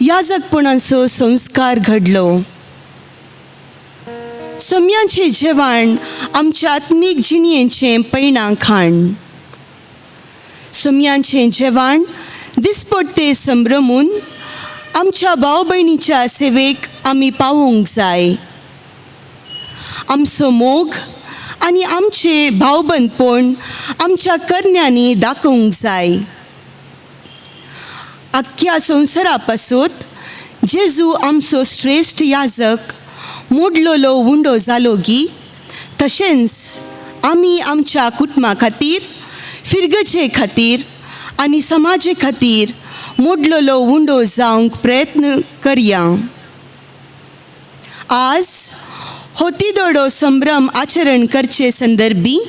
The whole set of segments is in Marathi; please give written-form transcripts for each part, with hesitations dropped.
याजकपणाचो संस्कार घडलो. सोम्याचें जेवण आमच्या आत्मीक जिणयेचें पैणां खाण. सोम्याचें जेवण दिसपट्टे संभ्रमून आमच्या भाव भयणीच्या सेवेक आमी पावोवंक जाय. आमचो मोग आनी आमचें भावबंदपण आमच्या करण्यांनी दाखोवंक जाय. आख्ख्या संवसारा पासून जेजू आमचो श्रेश्ठ याजक मोडलोलो उंडो जालो गी, तशेंच आमी आमच्या कुटुंबा खातीर, फिरगचे खातीर आनी समाजे खातीर मोडलोलो उंडो जावंक प्रयत्न करया. आज हो तिदोडो संभ्रम आचरण करचे संदर्भी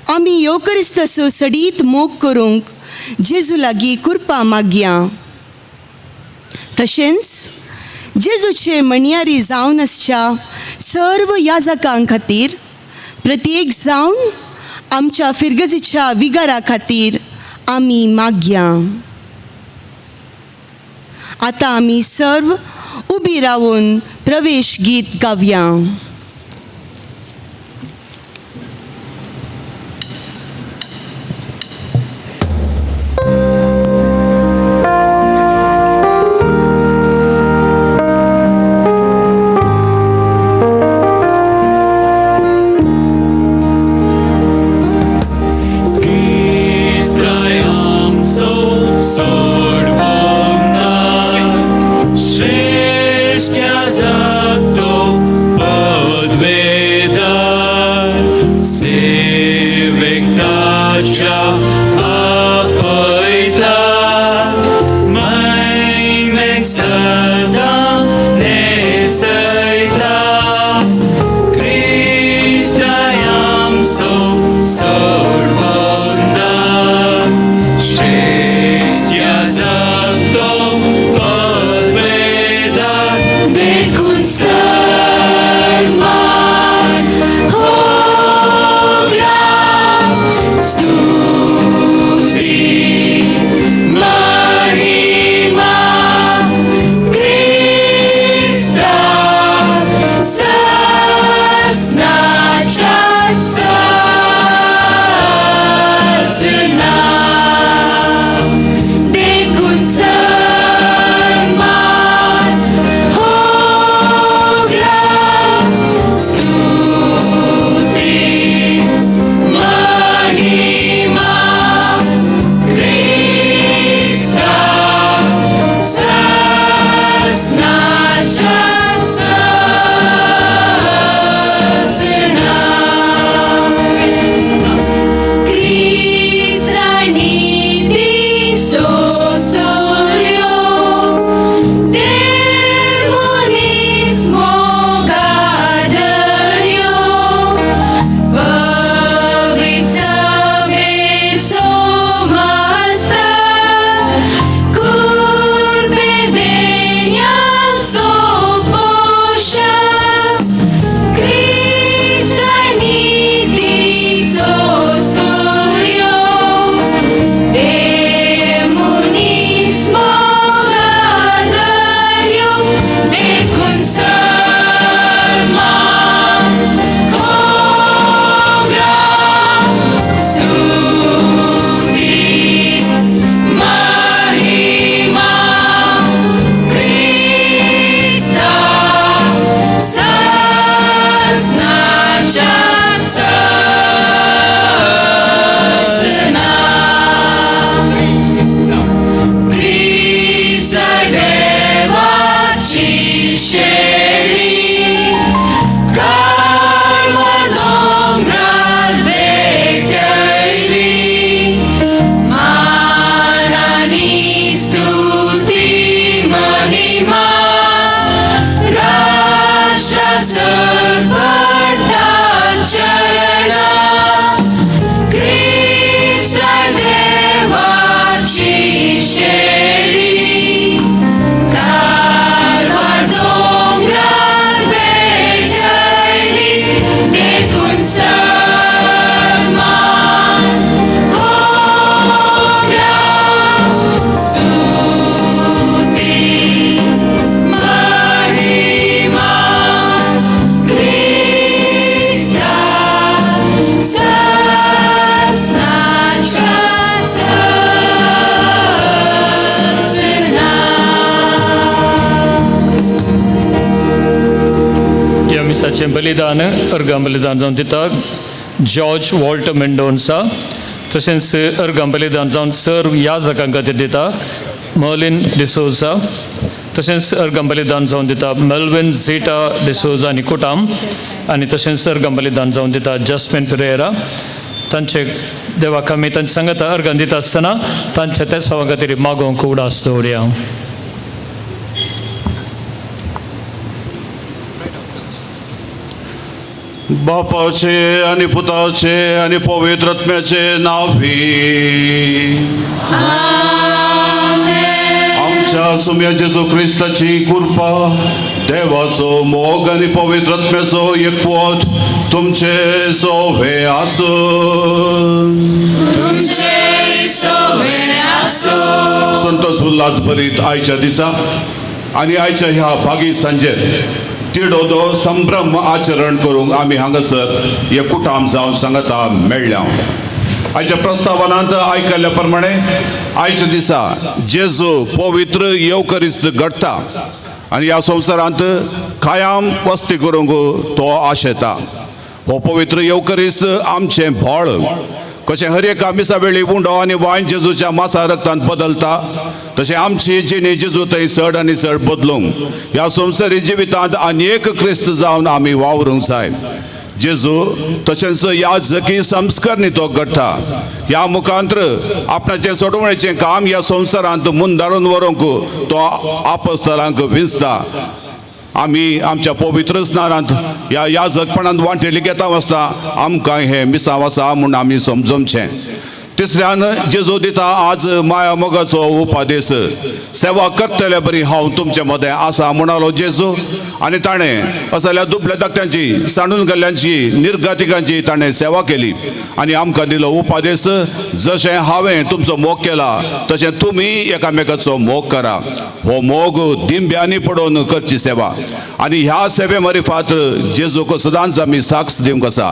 आमी योकरिस्ताचो सडीत मोग करूंक जेजू लागीं कृपा मागया. तशेंच जेजूचे मणयारी जावन आसच्या सर्व याजकां खातीर प्रत्येक जावन आमच्या फिरगजीच्या विगारा खातीर आमी मागया. आतां आमी सर्व उबी रावून प्रवेश गीत गावया. Share ताचें बलिदान अर्गां बलिदान जावन दिता जॉर्ज वॉल्टर मेंडोन्सा. तशेंच अर्गां बलिदान जावन सर याजकां खातीर दिता मर्लिन डिसोजा. तशेंच अर्गां बलिदान जावन दिता मेल्विन झेटा डिसोजा आनी कुटाम. आनी तशेंच अर्गां बलिदान जावन दिता जस्मिन पेरेरा. तांचे देवाक आमी तांचे सांगता अर्गां दिता आसतना तांच्या त्या सवा खातीर मागोवंक उडास दवरया. बापाचे आनी पुताचे आनी पवित्र आत्म्याचे नावी आमच्या सुम्या जेजू क्रिस्ताची कृपा देवाचो मोग आनी पवित्र आत्म्याचो एकवट तुमचे सोवे आसूं. संतोष उल्हास भरीत आयच्या दिसा आनी आयच्या ह्या भागी सांजेर तिडोदो संभ्रम आचरण करूंक आमी हांगासर हे कुटाम जावन सांगता मेळ्ळ्या. आयच्या प्रस्तावनांत आयकल्ल्या प्रमाणे आयच्या दिसा जेजू पवित्र येवकरिस्त घडटा आनी ह्या संवसारांत कायम वस्ती करूंक तो आशेता. हो पवित्र येवकरिस्त आमचें भोळ कशें हर एका मिसा वेळी उंडो आनी वायन जेजूच्या मासा रक्तांत बदलता तशें आमची जिणी जेजू थंय चड आनी चड बदलूंक ह्या संवसारी जिवितांत आनीक क्रिस्त जावन आमी वावरूंक जाय. जेजू तशेंच याजकी संस्कारनी तो घडटा. ह्या मुखांतर आपणाचें सोडवणेचें काम ह्या संवसारांत मुंदारून व्हरूंक तो आपोस्तलांक विंचता. आमी आमच्या पवित्र स्नानांत ह्या याजकपणांत वांटेली घेता आसता आमकां हें मिसांव आसा म्हूण आमी समजूंचें. तिसऱ्यान जेजू दिता आज माया मोगाचो उपादेश. सेवा करतले बरी हांव तुमचे मदें आसा म्हणालो जेजू. आनी ताणें असल्या दुबल्या धाकट्यांची सांडून गेल्ल्यांची निर्गतिकांची ताणें सेवा केली आनी आमकां दिलो उपादेश जशें हांवें तुमचो मोग केला तशें तुमी एकामेकाचो मोग करा. हो मोग दिंब्यांनी पडोवन करची सेवा आनी ह्या सेवे मरिफात जेजूक सदांच आमी साक्ष दिवंक आसा.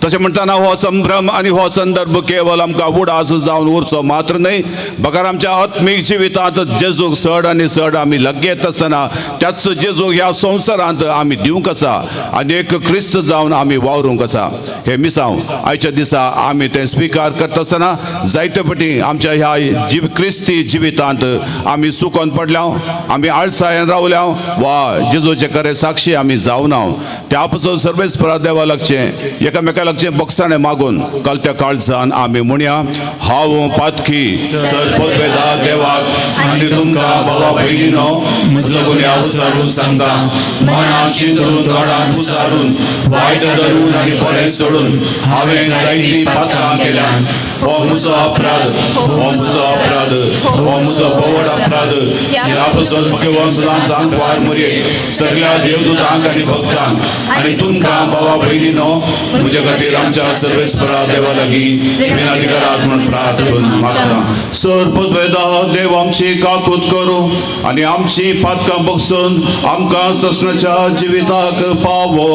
तशें म्हणटाना हो संभ्रम आनी हो संदर्भ केवल आमकां उडास जावन उरचो मात्र न्हय बगर आमच्या आत्मीक जिवितांत जेजूक चड आनी चड आमी लागी येता आसतना त्याच जेजूक ह्या संवसारांत आमी दिवंक आसा आनी एक क्रिस्त जावन आमी वावरूंक आसा. हे मिसांव आयच्या दिसा आमी तें स्विकार करता आसतना जायते फावटी आमच्या ह्या क्रिस्ती जिवितांत आमी सुकोन पडल्या आमी आळसायेन रावल्या वा जेजूचे खरे साक्षी आमी जावना. त्या पासून सर्वेस्परा देवा लागचें एकामेका लागचें बक्षाणें मागून कलत्या काळजान आमी म्हणया हांव पातकी सर्पवेदा देवाक आनी तुमकां भावा भयणीनो म्हजो गुन्यांव उसारून सांगता. मनांत चिंतून तोंडांत उसारून वायट धरून आनी बरें सोडून हांवें जायतीं पातकां केल्यात. हो म्हजो अपराध, हो म्हजो अपराध, हो म्हजो बोवड अपराध. ह्या पासून म्हाका वंशजांक सांग वार मरे सगळ्या देवदूतांक आनी भक्तांक आनी तुमकां भावा भयणीनो म्हजे खातीर आमच्या सर्वेस्परा देवा लागीं विनाधिकारात म्हूण प्रार्थना मागता. सर्पवेदा देव आमची काकूत करूं आनी आमची पातकां बक्षून आमकां ससणाच्या जिविताक पावो.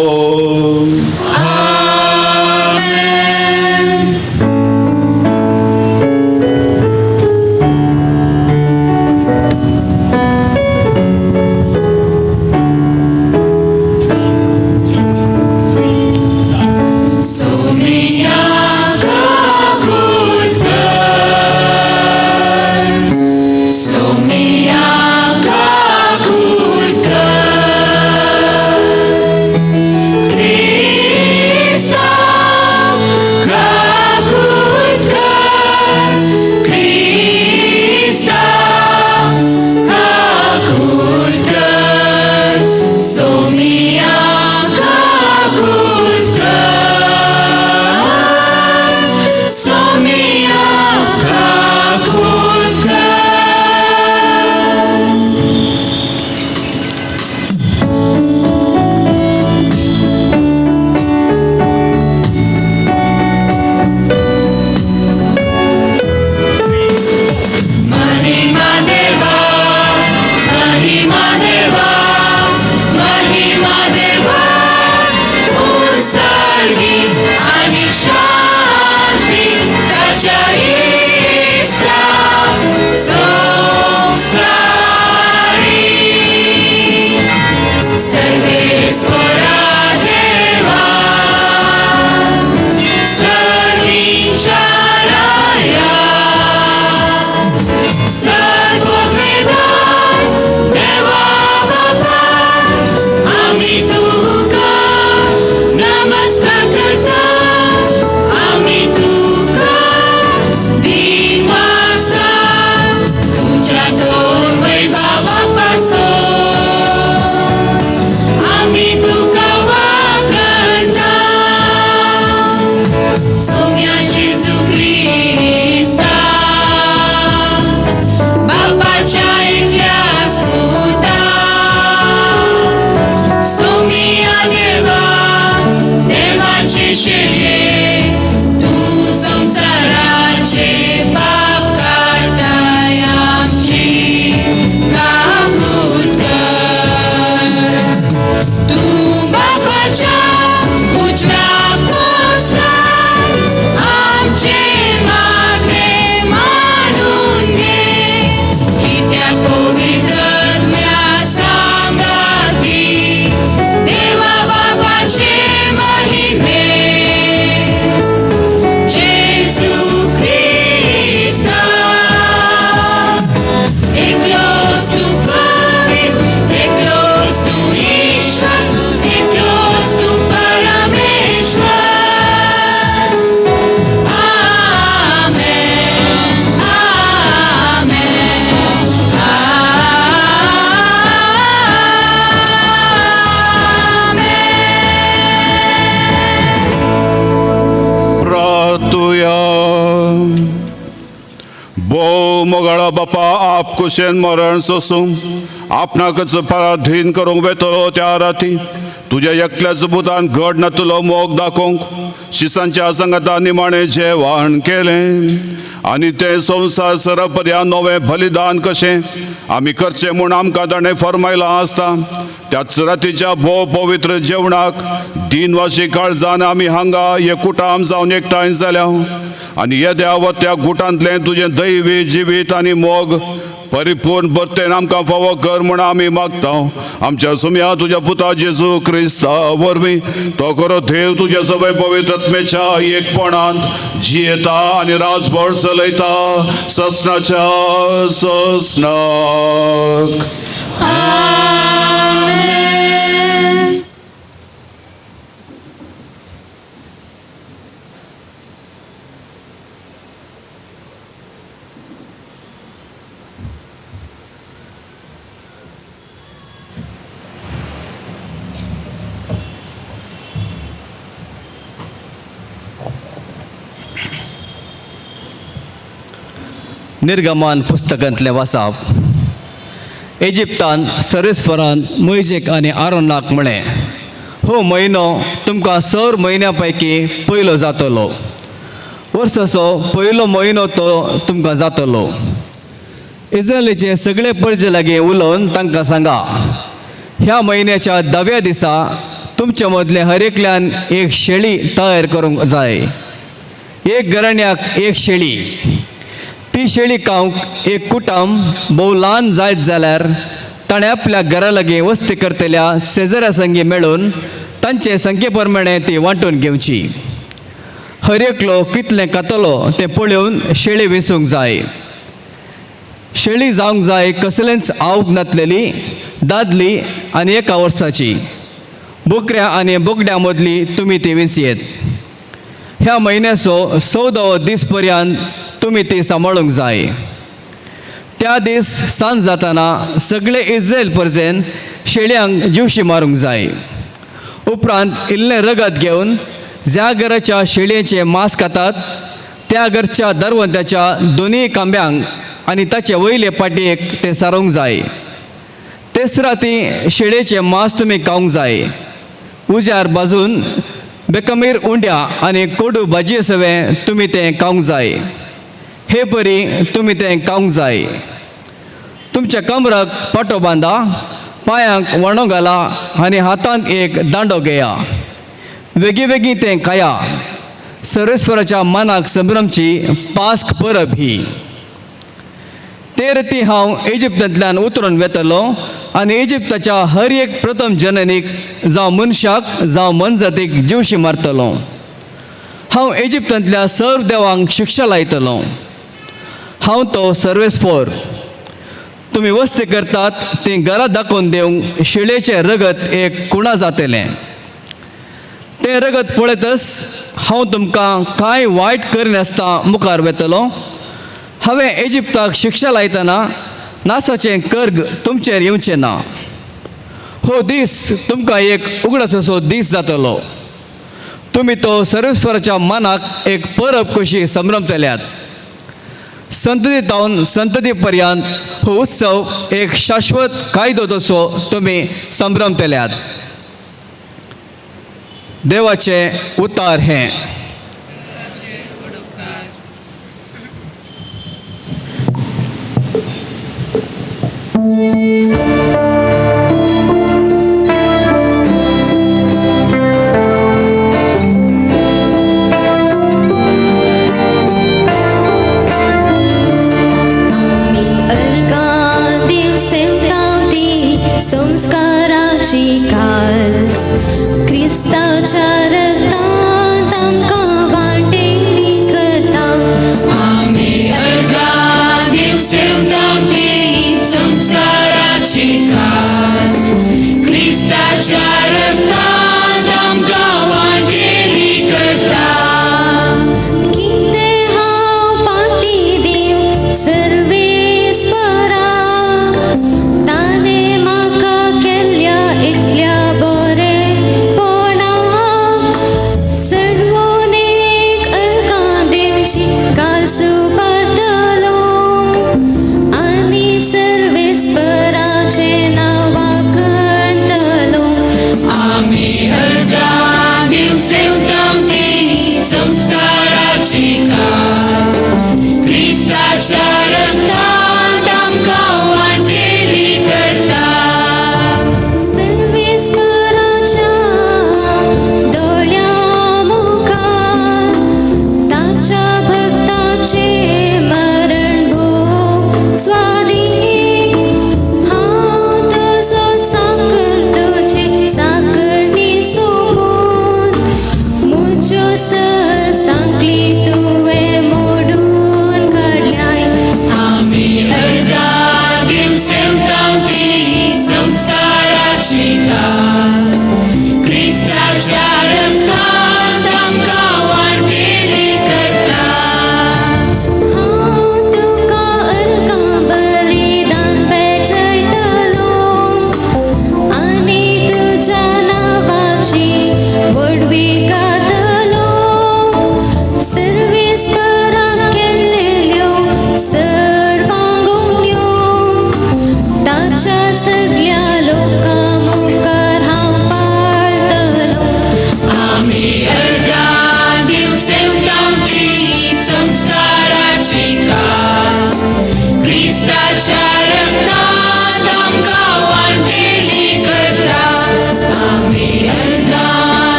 Krista बापा आप कुशेन मरण सोसूं आपणाकच पराधीन करूंक वेतलो त्या राती तुझ्या एकल्याच बुदान घड ना तुलो मोग दाखोवंक शिसांच्या संगता निमाणे जेवण केलें आनी ते संवसार सरपर्यंत नवें बलिदान कशें आमी करचें म्हूण आमकां ताणें फरमायलां आसता त्याच रातीच्या भोव पवित्र जेवणाक दिनवाशी काळजान आमी हांगा एकूटाम जावन एकठांय जाल्या आनी येद्या वत्या गुटांतलें तुजें दैवी जिवीत आनी मोग परिपूर्ण भरतेन आमकां फावो कर म्हूण आमी मागता आमच्या सुम्या तुज्या पुता जेजू क्रिस्ता वरवीं तो करो देव तुज्या सगळे पवित्रत्मेच्या एकपणांत जियेता आनी राजभर चलयता ससनाच्या ससनाक निर्गमान पुस्तकांतलें वाचप इजिप्तान सर्वेस्परान मोइशेक आनी आरोनाक म्हळें हो म्हयनो तुमकां 6 म्हयन्यां पैकी पयलो जातलो वर्साचो पयलो म्हयनो तो तुमकां जातलो इस्रायलीचे सगळे परजे लागीं उलोवन तांकां सांगा ह्या म्हयन्याच्या 10व्या दिसा तुमचे मदले हर एकल्यान एक शेळी तयार करूंक जाय एक घराण्याक एक शेळी ती शेळी खावंक एक कुटाम भोव ल्हान जायत जाल्यार ताणें आपल्या घरा लागीं वस्ती करतल्या शेजाऱ्या संगी मेळून तांचे संख्ये प्रमाणे ती वांटून घेवची हर एकलो कितलें खातलो तें पळोवन शेळी वेचूंक जाय शेळी जावंक जाय कसलेंच आवक नातलेली दादली आनी 1 वर्साची बोकड्या आनी बोकड्या मदली तुमी ती वेचयेत ह्या म्हयन्याचो 14वो दीस पर्यंत तुमी ती सांबाळूंक जाय त्या दीस सांज जाताना सगळे इस्रायल परजेन शेळयांक जिवशी मारूंक जाय उपरांत इल्लें रगत घेवन ज्या घराच्या शेळयेचें मांस खातात त्या घरच्या दरवंत्याच्या दोनी खांब्यांक आनी ताचे वयले पाटयेक तें सारोवंक जाय तेच राती शेळयेचें मांस तुमी खावंक जाय उज्यार भाजून बेकमीर उंड्या आनी कोडू भाजये सवें तुमी तें खावंक जाय हे बरी तुमी तें खावंक जाय तुमच्या कमराक पाटो बांदा पांयांक वणो घाला आनी हातांत एक दांडो घेया वेगी वेगी तें खाया सर्वेस्वराच्या मानाक संभ्रमची पास्क परब ही ते राती हांव इजिप्तांतल्यान उतरून वेतलो आनी इजिप्ताच्या हर एक प्रथम जननीक जावं मनशाक जावं मनजातीक जिवशी मारतलो हांव इजिप्तांतल्या सर्व देवांक शिक्षा लायतलो हांव तो सर्वेस्फोर तुमी वस्ती करतात ती घरा दाखोवन दिवंक शेळयेचें रगत एक कुणा जातलें तें रगत पळयतच हांव तुमकां कांय वायट करिनासता मुखार वेतलो हांवें इजिप्ताक शिक्षा लायतना नासाचें कर्ग तुमचेर येवचें ना हो दीस तुमकां एक उगडासाचो दीस जातलो तुमी तो सर्वेस्वराच्या मानाक एक परब कशी संभ्रमतल्यात संतती तावन संतती पर्यंत हो उत्सव एक शाश्वत कायदो तसो तुमी संभ्रमतल्यात देवाचें उतार हें संस्काराची कास क्रिस्ताच्या रक्तांत आमकां वांटेली करता आमी अर्गां देव सेवतां ती संस्काराची कास क्रिस्ताच्या रक्तांत आमकां वांटेली करता कितें हांव पाटी देव सर्वेस्परा ताणे म्हाका केल्ल्या इतल्या बरेपणाक सडवून एक अर्गां देवची कास उबारतलो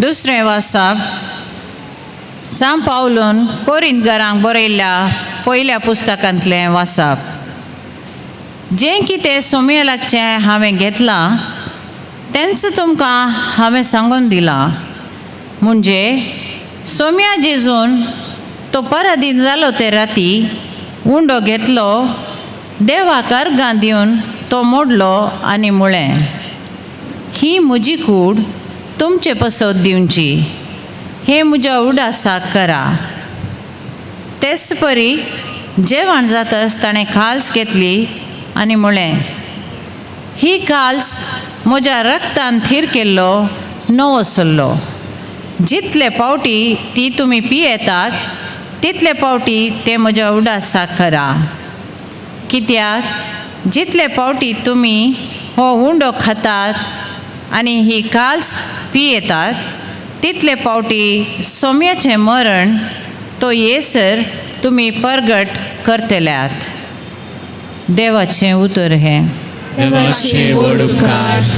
दुसरें वाचप सांत पावलून कोरिंथकारांक बरयल्ल्या पयल्या पुस्तकांतलें वाचप. जें कितें सोम्येलाचें हांवें घेतलां तेंच तुमकां हांवें सांगून दिलां. म्हणजे सोम्या जेजून तो पराधीन जालो ते राती उंडो घेतलो, देवाक अर्गां दिवन तो मोडलो आनी म्हळें, ही म्हजी कूड तुमचे पसत दिवची, हे म्हज्या उडासाक करा. तेच परी जेवण जातच ताणें काल्स घेतली आनी म्हळें, ही काल्स म्हज्या रक्तान थीर केल्लो नवो सल्लो. जितले पावटी ती तुमी पियेतात तितले पावटी ते म्हज्या उडासाक करा. कित्याक जितले पावटी तुमी हो उंडो खातात आनी ही काल्स पियेतात तितले पावटी सोम्याचें मरण तो येसर तुमी परगट करतल्यात. देवाचें उतर हें. देवाचे व्हड उपकार.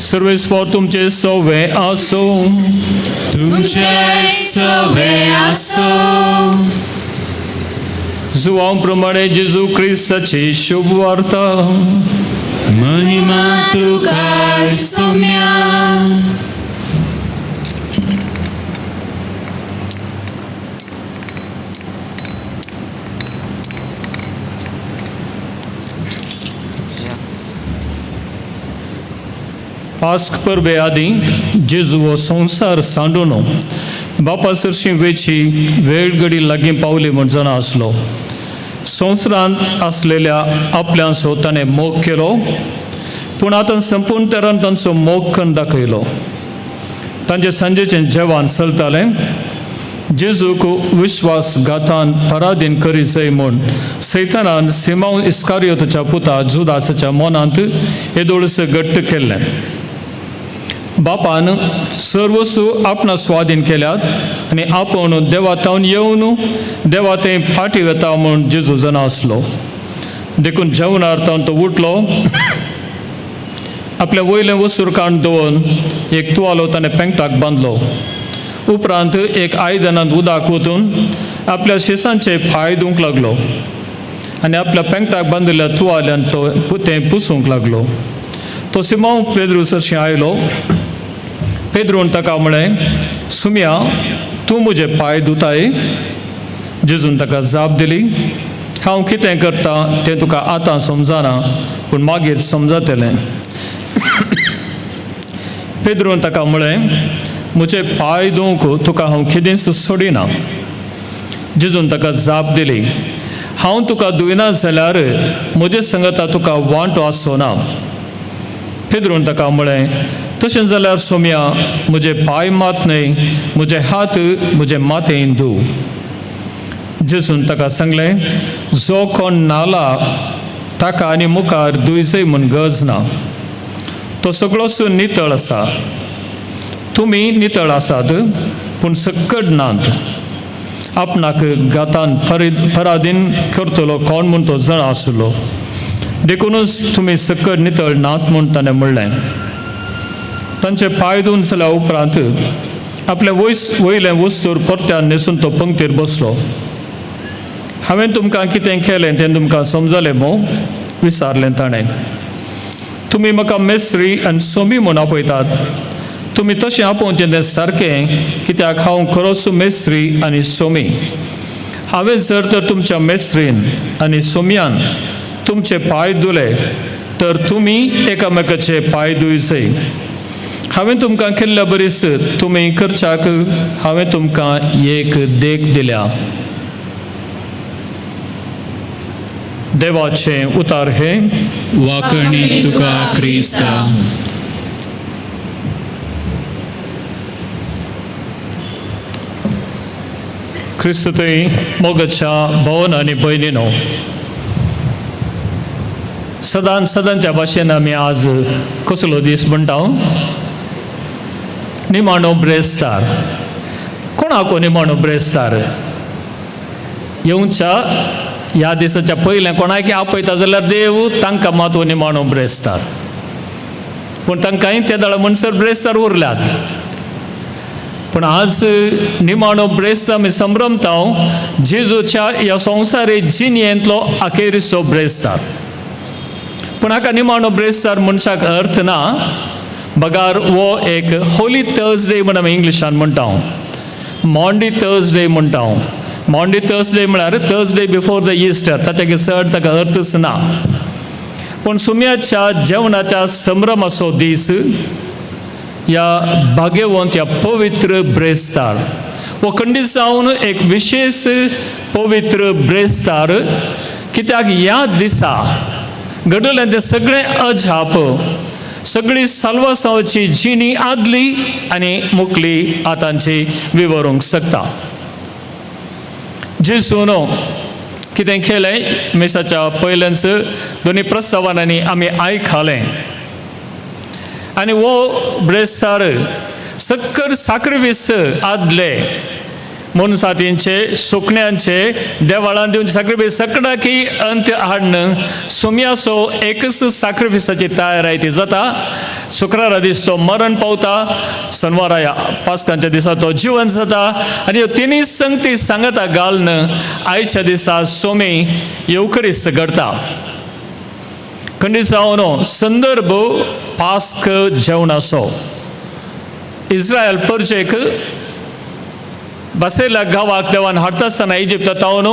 सर्वेस्वर तुमचे सवे आसो. तुमचे सवे आसो. जुवां प्रमाणे जेजू क्रिस्ताची शुभ वार्ता. महिमा तुका सोम्या. पास्क परबे आदीं जेजू हो संवसार सांडून बापा सरशी वेची वेळ घडी लागीं पावली म्हूण जाणा आसलो. संवसारांत आसलेल्या आपल्याचो ताणें मोग केलो, पूण आतां संपूर्ण तरान तांचो मोग करून दाखयलो. तांचे सांजेचें जेवण चलतालें. जेजूक विश्वासघातान पराधीन करी जाय म्हूण सैतानान सिमोन इस्कारियोताच्या पुता जुदासाच्या मनांत येदोळस घट्ट केल्लें. बापान सर्वस्व आपणा स्वाधीन केल्यात आनी आपूण देवातावन येवन देवा तें फाटी वता म्हूण जेजू जाणा आसलो. देखून जेवणार तावन तो उठलो, आपल्या वयलें वसूर काण दवरून एक तुवालो ताणें पेंगटाक बांदलो. उपरांत एक आयदनांत उदक ओतून आपल्या शिसांचे पांय धुवंक लागलो आनी आपल्या पेंगटाक बांदिल्ल्या तुवाल्यान तो तें पुसूंक लागलो. तो सिमोन पेद्रू सरशी आयलो. पेद्रून ताका म्हळें, सुम्या, तूं म्हजे पांय धुताय? जेजून ताका जाप दिली, हांव कितें करतां तें तुका आतां समजना, पूण मागीर समजतलें. पेद्रून ताका म्हळें, म्हजे पांय धुवंक तुका हांव केदींच सोडिना. जेजून ताका जाप दिली, हांव तुका धुयना जाल्यार म्हजे संगता तुका वांटो आसचो ना. पेद्रून ताका म्हळें, तशें जाल्यार सोम्या, म्हजे पांय मात न्हय, म्हजे हात म्हजे माथेन धुव. जेजून ताका सांगलें, जो कोण नाला ताका आनी मुखार धुयचय म्हूण गरज ना. तो सगळोच नितळ आसा. तुमी नितळ आसात, पूण सक्कड नात. आपणाक घातान पराधीन करतलो कोण म्हूण तो जाणा आसलो. देखूनच तुमी सक्कड नितळ नात म्हूण ताणें म्हणलें. तांचे पांय धुवन जाल्या उपरांत आपल्या वयलें वस्तूर परत्यान न्हेसून तो पंक्तीर बसलो. हांवें तुमकां कितें केलें तें तुमकां समजलें मो? विचारलें ताणें. तुमी म्हाका मेस्त्री आनी सोमी म्हूण आपयतात. तुमी तशें आपोवचें तें सारकें, कित्याक हांव खरोच मेस्त्री आनी सोमी. हांवें जर तर तुमच्या मेस्त्रीन आनी सोम्यान तुमचे पांय धुले तर तुमी एकामेकाचे पांय धुयचय. हांवें तुमकां केल्ल्या बरीच तुमी करच्याक हांवें तुमकां एक देख दिल्या. देवाचें उतार हे. वाकणी तुका क्रिस्ता. क्रिस्तुतय मोगाच्या भावन आनी भयणीनो, सदांच्या भाशेन आमी आज कसलो दीस म्हणटा? निमाणो ब्रेस्तार. कोणाक निमाणो ब्रेस्तार? येवच्या ह्या दिसाच्या पयलें कोणाक आपयता जाल्यार देव तांकां मात निमाणो ब्रेस्तार. पूण तांकांय त्या दाडा म्हणसर ब्रेस्तार उरल्यात. पण आज निमाणो ब्रेस्त आमी संभ्रमता जेजूच्या ह्या संवसारी जिणयेंतलो अखेरिचो ब्रेस्तार. पूण हाका निमाणो ब्रेस्तार मनशाक अर्थ ना. बगार वो एक होली थर्सडे म्हण आमी इंग्लिशान म्हणटा. मॉन्डी थर्सडे म्हणटा. मॉन्डी थर्सडे म्हळ्यार थर्सडे बिफोर द इस्टर. ताच्या चड ताका अर्थच ना. पूण सुम्याच्या जेवणाच्या संभ्रमाचो दीस या भाग्यवंत या पवित्र ब्रेस्तार वो खंडीत जावन एक विशेष पवित्र ब्रेस्तार. कित्याक ह्या दिसा घडलें तें सगळें अजाप, सगळी साल्वासांवाची जिणी आदली आनी मुखली आतांची विवरूंक शकता. जेजून कितें केलें मेसाच्या पयल्याच दोनी प्रस्तावनांनी आमी आयकलें. आनी वो ब्रेस्तार सक्कर साक्रिफीस आदले मनसातींचे सुकण्यांचे देवाळान दिवचे साक्रिफीस सगळा की अंत्य हाडन सुम्याचो एकच साक्रिफिसाची तयारी ती जाता. शुक्रारा दीस तो मरण पावता, शनवारा पास्कांच्या दिसा तो जिवन जाता. आनी ह्यो तिनी संगती सांगता घालन आयच्या दिसा सोमी येवकरिस्त घडता. खंडीत जावन संदर्भ पास्क जेवणाचो. इस्रायल परजेक बसयल्या गांवाक देवान हाडटा आसतना इजिप्तांत तावन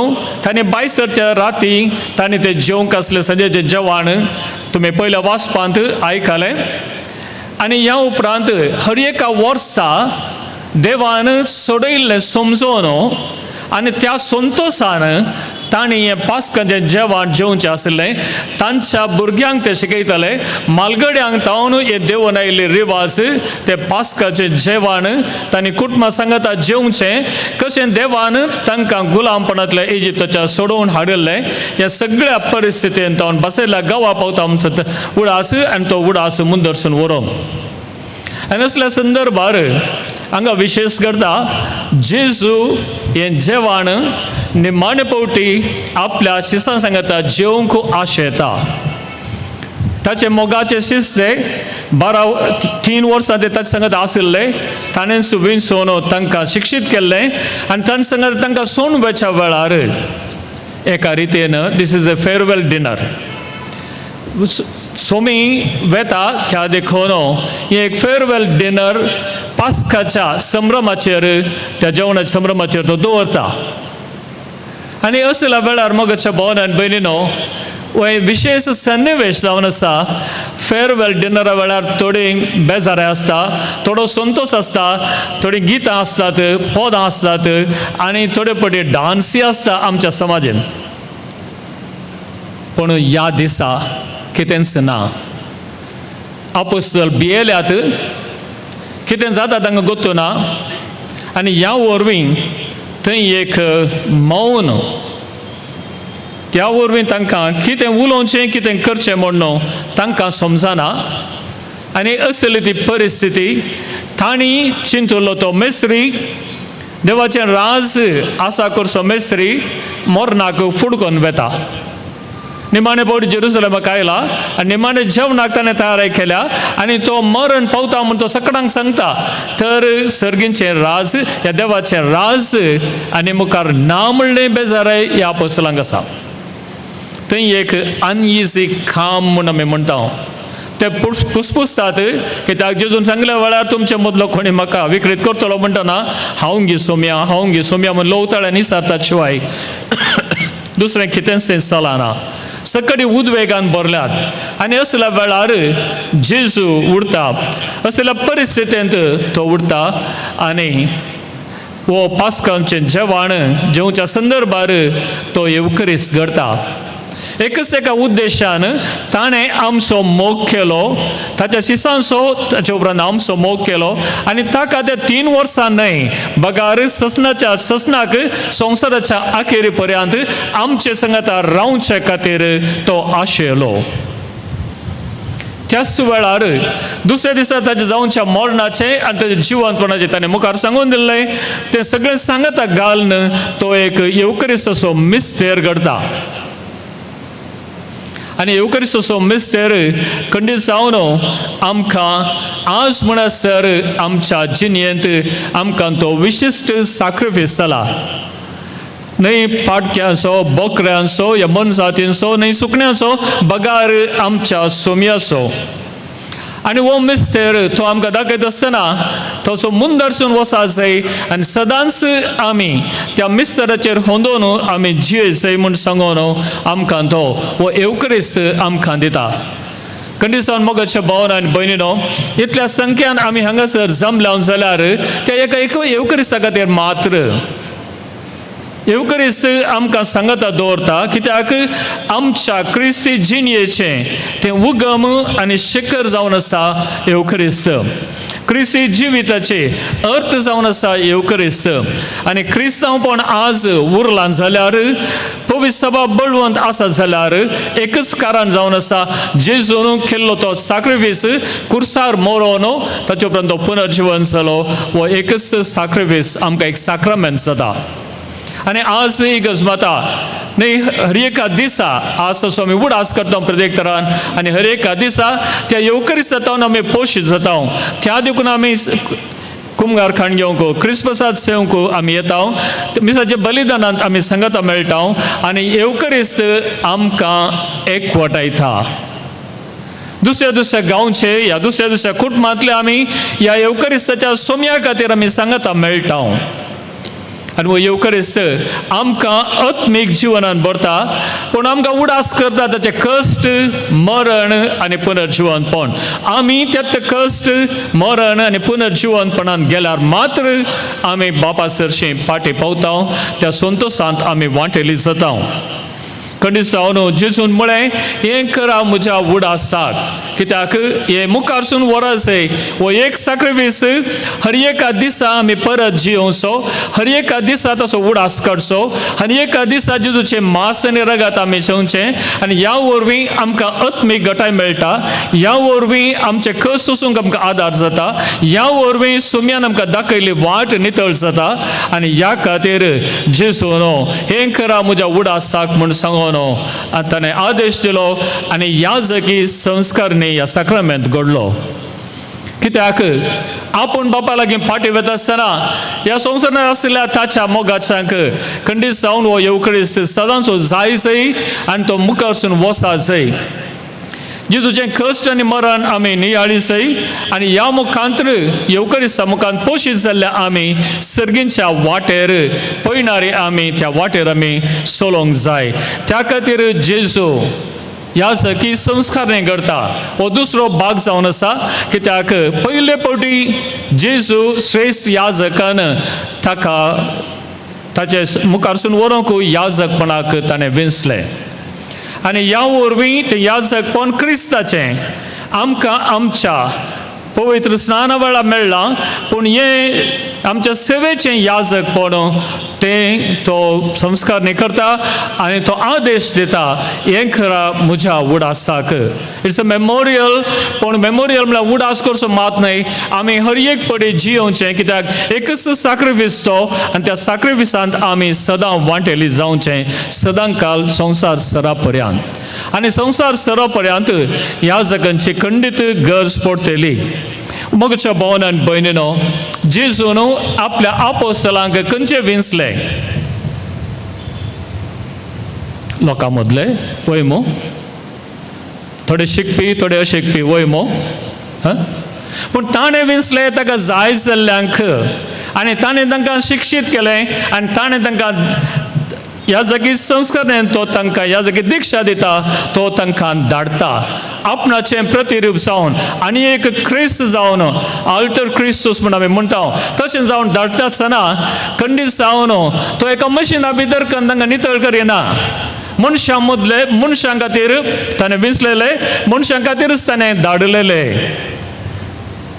तांणी 22 राती तांणी तें जेवंक आसलें संजेचें जेवण तुमी पयल्या वाचपांत आयकलें. आनी ह्या उपरांत हर एका वर्सा देवान सोडयल्लें समजोवन आनी त्या संतोशान तांणी हें पास्काचें जेवण जेवचें आसलें. तांच्या भुरग्यांक ते शिकयताले. मालगड्यांक तावन हें देवून आयिल्ले रिवाज तें पास्काचें जेवण तांणी कुटुंबां सांगता जेवचें. कशें देवान तांकां गुलामपणांतल्या इजिप्ताच्या सोडून हाडिल्लें. ह्या सगळ्या परिस्थितीन तावन बसयल्या गांवा पावता आमचो उडास आनी तो उडास मुंदरसून व्हरूंक. आनी असल्या संदर्भार हांगा विशेश करता जेजू हें जेवण निमाणे पावटी आपल्या शिसां सांगता जेवंक आशेता. ताचे मोगाचे शिस्ते 3 वर्सां ते ताचे सांगता आशिल्ले. ताणें विंचून तांकां शिक्षीत केल्लें आनी तांचे सांगता तांकां सोणवेच्या वेळार एका रितीन this is a farewell dinner. सोमी वेता त्या देखून हें एक फेअरवेल डिनर पास्काच्या संभ्रमाचेर त्या जेवणाच्या संभ्रमाचेर तो दवरता. आनी असल्या वेळार मोगाच्या भावन भयणीनो विशेष सन्निवेश जावन आसा. फेअरवेल डिनरा वेळार थोडी बेजारे आसता, थोडो संतोश आसता, थोडी गितां आसतात, पदां आसतात आनी थोडे पटी डान्सी आसता आमच्या समाजान. पूण ह्या दिसा कितेंच ना. आपोस्तल भियेल्यात, कितें जाता तांकां गोत्तू ना. आनी ह्या वरवीं थंय एक मौन. त्या वरवीं तांकां कितें उलोवचें कितें करचें म्हणून तांकां समजना. आनी असली ती परिस्थिती तांणी चिंतलो तो मेस्री देवाचें राज आसा करचो मेस्री मोरनाक फुडकोन वेता. निमाणे पावटी जेरुसलेमाक आयला आनी निमाणे जेवणाक ताणें तयारी केल्या आनी तो मरण पावता म्हूण तो सगळ्यांक सांगता. तर सर्गींचें राज ह्या देवाचें राज आनी मुखार ना म्हणलें बेजाराय ह्या आपोस्तलांक आसा. थंय एक अनइजी काम म्हूण आमी म्हणटा. ते पुसपुसतात कित्याक जेजून सांगल्या वेळार तुमचे मदलो कोणी म्हाका विक्रीत करतलो म्हणटना हांव गी सोम्या म्हूण लवताळ्यान विचारता शिवाय दुसरें कितेंच चलना. सकडी उद्वेगान भरल्यात आनी असल्या वेळार जेजू उरता असल्या परिस्थितींत तो उरता आनी वो पास्कांचें जेवण जेवच्या संदर्भार तो येवकरीस घडता एकच एका उद्देशान ताणें आमचो मोग केलो ताच्या शिसांचो ताचे उपरांत आमचो मोग केलो आनी ताका त्या 3 वर्सां न्हय बगार ससनाक संवसाराच्या अखेरी पर्यंत आमचे संगता रावचे खातीर तो आशेलो त्याच वेळार दुसऱ्या दिसा ताच्या जावच्या मरणाचे आनी ताच्या जिवंतपणाचे ताणें मुखार सांगून दिल्लें तें सगळें सांगता घालन तो एक येवकरिस्तोचो मिस्तेर घडता आनी येवकरिस्तोचो मिस्तेर खंडीत जावन आमकां आज म्हणसर आमच्या जिणेंत आमकां तो विशिश्ट सॅक्रिफीस जाला न्हय पाडक्यांचो बोकड्यांचो या मनजातींचो न्हय सुकण्यांचो बगार आमच्या सोम्याचो आनी वो मिस्तेर तो आमकां दाखयता आसतना तोचो मुंदरसून वसा जाय आनी सदांच आमी त्या मिस्तेराचेर होंदोन आमी जियेचय म्हूण सांगून आमकां तो वो येवकरिस्त आमकां दिता खंडीत मोगाच्या भावान आनी भयणीनो इतल्या संख्यान आमी हांगासर जमल्या जाल्यार त्या एका येवकरिस्ता खातीर मात्र येवकरिस्त आमकां सांगता दवरता कित्याक आमच्या क्रिस्ती जिणेचें तें उगम आनी शिखर जावन आसा येवकरिस्त क्रिस्ती जिविताचे अर्थ जावन आसा येवकरिस्त आनी क्रिस्तांवपण आज उरलां जाल्यार पवित्र सभा बळवंत आसा जाल्यार एकच कारण जावन आसा जेजून केल्लो तो सॅक्रिफीस कुर्सार मरोन ताचे उपरांत तो पुनर्जीवन जालो वो एकच सॅक्रिफीस आमकां एक सॅक्रमेंट जाता आनी आज ही गजमता न्ही हर एका दिसा आज तसो आमी उडास करता प्रत्येक तरान आनी हर एका दिसा त्या येवकरिस्तान आमी पोशीत जाता त्या देखून आमी कुमगार खाण घेवंक क्रिस्मसात सेवंक आमी येता मिसाचे बलिदानांत आमी संगता मेळटा आनी येवकरिस्त आमकां एकवटायता दुसऱ्या गांवचे या दुसऱ्या कुटुंबांतले आमी ह्या येवकरिस्ताच्या सोम्या खातीर आमी संगता मेळटा आनी वो येवकरिस्त आमकां आत्मीक जिवनान भरता पूण आमकां उडास करता ताचे कश्ट मरण आनी पुनर्जीवनपण आमी त्यात कश्ट मरण आनी पुनर्जीवनपणान गेल्यार मात्र आमी बापा सरशी पाटी पावता त्या संतोशांत आमी वांटेली जाता खंडीत जावन जेजून म्हळें हें करा म्हज्या उडासाक कित्याक हे मुखारसून वरस वो एक सॅक्रिफीस हर एका दिसा आमी परत जियोवचो हर एका दिसा तसो उडास काडचो आनी एका दिसा जेजूचे मांस आनी रगत आमी जेवचें आनी ह्या वरवीं आमकां आत्मीक घटाय मेळटा ह्या वरवीं आमचे कस सोसूंक आमकां आदार जाता ह्या वरवीं सुम्यान आमकां दाखयली वाट नितळ जाता आनी ह्या खातीर जेजून हें करा म्हज्या उडासाक म्हूण सांगून ताणें आदेश दिलो आनी ह्या जागी संस्कारनी ह्या सॅक्रमेंट घडलो कित्याक आपूण बापा लागीं पाटी वता आसतना ह्या संवसारांत आसलेल्या ताच्या मोगाच्यांक खंडीत जावन हो येवकरिस्त सदांचो जाय जाय आनी तो मुखारसून वसा जाय जेजूचें कश्ट आनी मरण आमी नियाळी जाय आनी ह्या मुखांतर येवकरिस्ता मुखांत पोशीत जाल्ल्या आमी सर्गींच्या वाटेर पळयणारे आमी त्या वाटेर आमी चलोवंक जाय त्या खातीर जेजू ह्या जागी संस्कारणे घडता हो दुसरो भाग जावन आसा कित्याक पयले फावटी जेजू श्रेश्ठ याजकान ताका ताचे मुखारसून व्हरूंक याजकपणाक ताणें विंचलें आनी ह्या वरवीं तें याजकपण क्रिस्ताचें आमकां आमच्या पवित्र स्नाना वेळा मेळ्ळां पूण हें आमच्या सेवेचें याजकपण तें तो संस्कार करता आनी तो आदेश दिता हें करा म्हज्या उडासाक इट्स अ मेमोरियल पूण मेमोरियल म्हळ्यार उडास करचो मात न्हय आमी हर एक पडी जियोवचें कित्याक एकच सॅक्रिफीस तो आनी त्या सॅक्रिफिसांत आमी सदां वांटेली जावचें सदां काल संवसार सरा पर्यंत आनी संवसार सरा पर्यंत ह्या जगांची खंडीत गरज पडटली मोगच्या भावान आनी भयणीनो जेजून आपल्या आपोस्तलांक खंयचे विंचले लोकां मदले वय मो थोडे शिकपी थोडे अशिकपी वय मो पूण ताणें विंचले ताका जाय जाल्ल्यांक आनी ताणें तांकां शिक्षीत केलें आनी ताणें तांकां ह्या जागी संस्कारान तो तांकां ह्या जागी दिक्षा दिता तो तांकां धाडटा आपणाचें प्रतिरूप जावन आनी एक क्रिस्त जावन आल्टर क्रिस्तूस म्हूण आमी म्हणटा तशें जावन धाडटा आसतना खंडीत जावन तो एका मशिना भितर तांकां नितळ करिना मनशां मदले मनशां खातीर ताणें विंचलेले मनशां खातीरच ताणें धाडलेले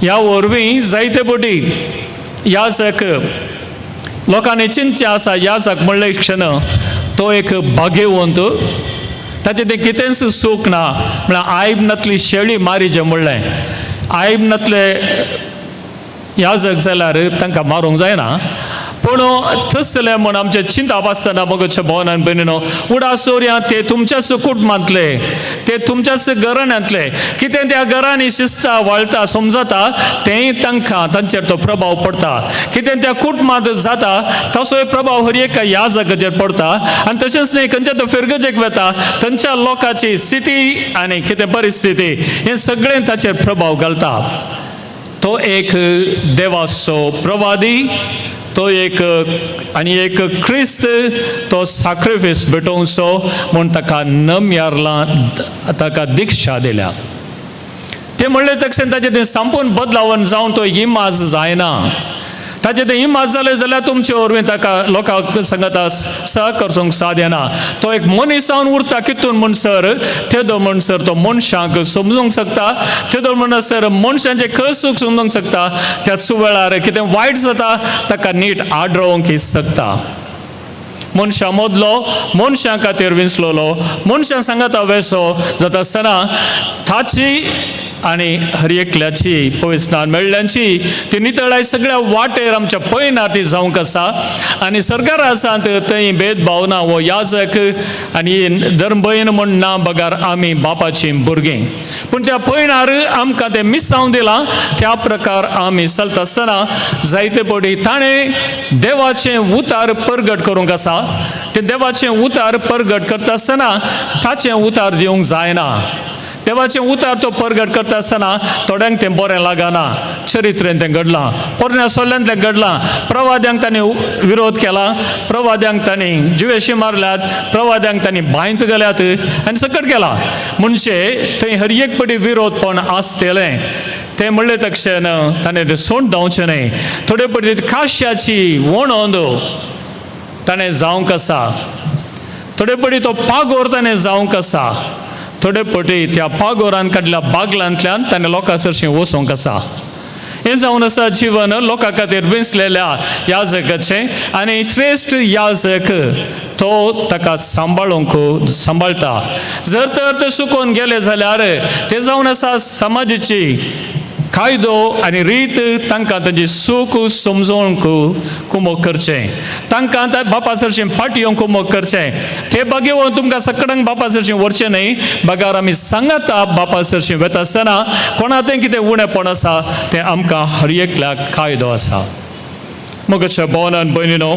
ह्या वरवीं जायते फावटी याजक लोकांनी चिंतचें आसा याजक म्हणले क्षण तो एक भाग्यवंत ताचें तें कितेंच सूख ना म्हळ्यार आयब नातली शेळी मारी जें म्हणलें आयब नातले याजक जाल्यार तांकां मारूंक जायना पूण तसलें म्हूण आमचें चिंतप आसतना मगोच्या भोवनान भयणीनो उडासोऱ्या ते तुमच्याच कुटुंबांतले ते तुमच्याच घराण्यांतले कितें त्या घरांनी शिस्ता वळटा समजता तेंय तांकां तांचेर तो प्रभाव पडटा कितें त्या कुटुंबांत जाता तसोय प्रभाव हर एका याजकाचेर पडटा आनी तशेंच न्ही खंयच्या तो फिरगजेक वता थंयच्या लोकांची स्थिती आनी कितें परिस्थिती हें सगळें ताचेर प्रभाव घालता तो एक देवाचो प्रवादी तो एक आनी एक क्रिस्त तो सॅक्रिफीस भेटोवचो म्हूण ताका नम्यारलां ताका दिक्षा दिल्या ते म्हणले तशें ताचें तें संपूर्ण बदलावन जावन तो इमाज जायना ताचें तें इमाज जालें जाल्यार तुमचे वरवीं ताका लोकांक सांगता सह करचोंक साद येना तो एक मनीस जावन उरता कितून म्हणसर तेदो म्हणसर तो मनशांक समजूंक शकता तेदो म्हणसर मनशांचें खंय सूख समजूंक शकता त्याच वेळार कितें वायट जाता ताका नीट आड्रोवंक शकता मनशां मदलो मनशां खातीर विंचलोलो मनशां सांगता वेसो जाता आसतना ताची आनी हर एकल्याची पवित्र स्नान मेळ्ळ्यांची ती नितळाय सगळ्या वाटेर आमच्या पयना ती जावंक आसा आनी सरकार आसात थंय भेदभाव ना वो याजक आनी धर्मभयण म्हण ना बगार आमी बापाची भुरगीं पूण त्या पयणार आमकां तें मिसावन दिलां त्या प्रकार आमी चलता आसतना जायते फावटी ताणें देवाचें उतार परगट करूंक आसा तें देवाचें उतार परगट करता आसतना ताचें उतार दिवंक जायना देवाचें उतार तो परगट करता आसतना थोड्यांक तें बरें लागना चरित्रेन तें घडलां पोरण्या सोल्ल्यान तें घडलां प्रवाद्यांक तांणी विरोध केला प्रवाद्यांक तांणी जिवेशी मारल्यात प्रवाद्यांक तांणी बांयत गेल्यात आनी सकट केला म्हणजे थंय हर एक फावटी विरोधपण आसतलें तें म्हणले तशें ताणें तें सोंड धांवचें न्हय थोडे फावटी काश्याची वणोंद ताणें जावंक आसा थोडे फावटी तो पागोर ताणें जावंक आसा थोडे फावटी त्या पागोरान काडल्या बागलांतल्यान ताणें लोकां सरशीं वचोंक आसा हें जावन आसा जिवन लोकां खातीर विंचलेल्या याजकाचें आनी श्रेश्ठ याजक तो ताका सांबाळटा जर तर ते चुकोवन गेले जाल्यार ते जावन आसा समाजाची कायदो आनी रीत तांकां तांची सूख समजोवंक कुमोग करचें तांकां बापा सरशीं फाटयोवंक कुमोग करचें ते बागेवन तुमकां सकडांक बापा सरशीं व्हरचें न्हय बागार आमी सांगाता बापा सरशीं वता आसतना कोणाचें कितें उणेपण आसा तें आमकां हर एकल्याक कायदो आसा मगच्या भोवनान भयणीनो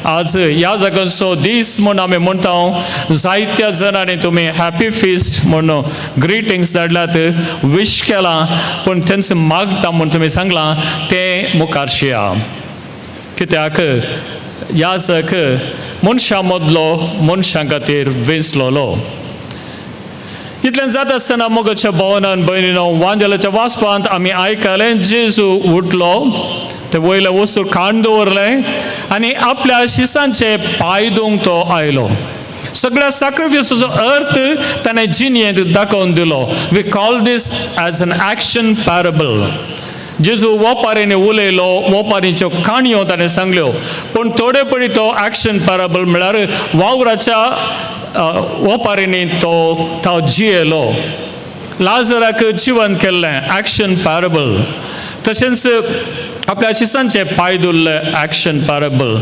आज ह्या जागांचो दीस म्हूण आमी म्हणटा जायत्या जाणांनी तुमी हॅपी फिस्ट म्हूण ग्रिटिंग्स धाडल्यात विश केलां पूण तेंच मागता म्हूण तुमी सांगलां तें मुखारशेया कित्याक याजक मनशां मदलो मनशां खातीर विंचलोलो इतलें जाता आसतना मगच्या भोवनान भयणीनो वांजेलाच्या वाचपांत आमी आयकलें जेजू उठलो ते वयले वस्तू काण दवरलें आनी आपल्या शिसांचे पांय धुवंक तो आयलो सगळ्या सॅक्रिफिसाचो अर्थ ताणें जिणेंत दाखोवन दिलो we call this as an action parable जेजू वोपारींनी उलयलो वोपारींच्यो काणयो ताणें सांगल्यो पूण थोडे पडी तो एक्शन पॅरेबल म्हळ्यार वावराच्या वोपारींनी तो जियेलो लाजराक जिवंत केल्लें एक्शन पॅरेबल तशेंच आपल्या शिसांचे पांय धुल्ले एक्शन पॅरेबल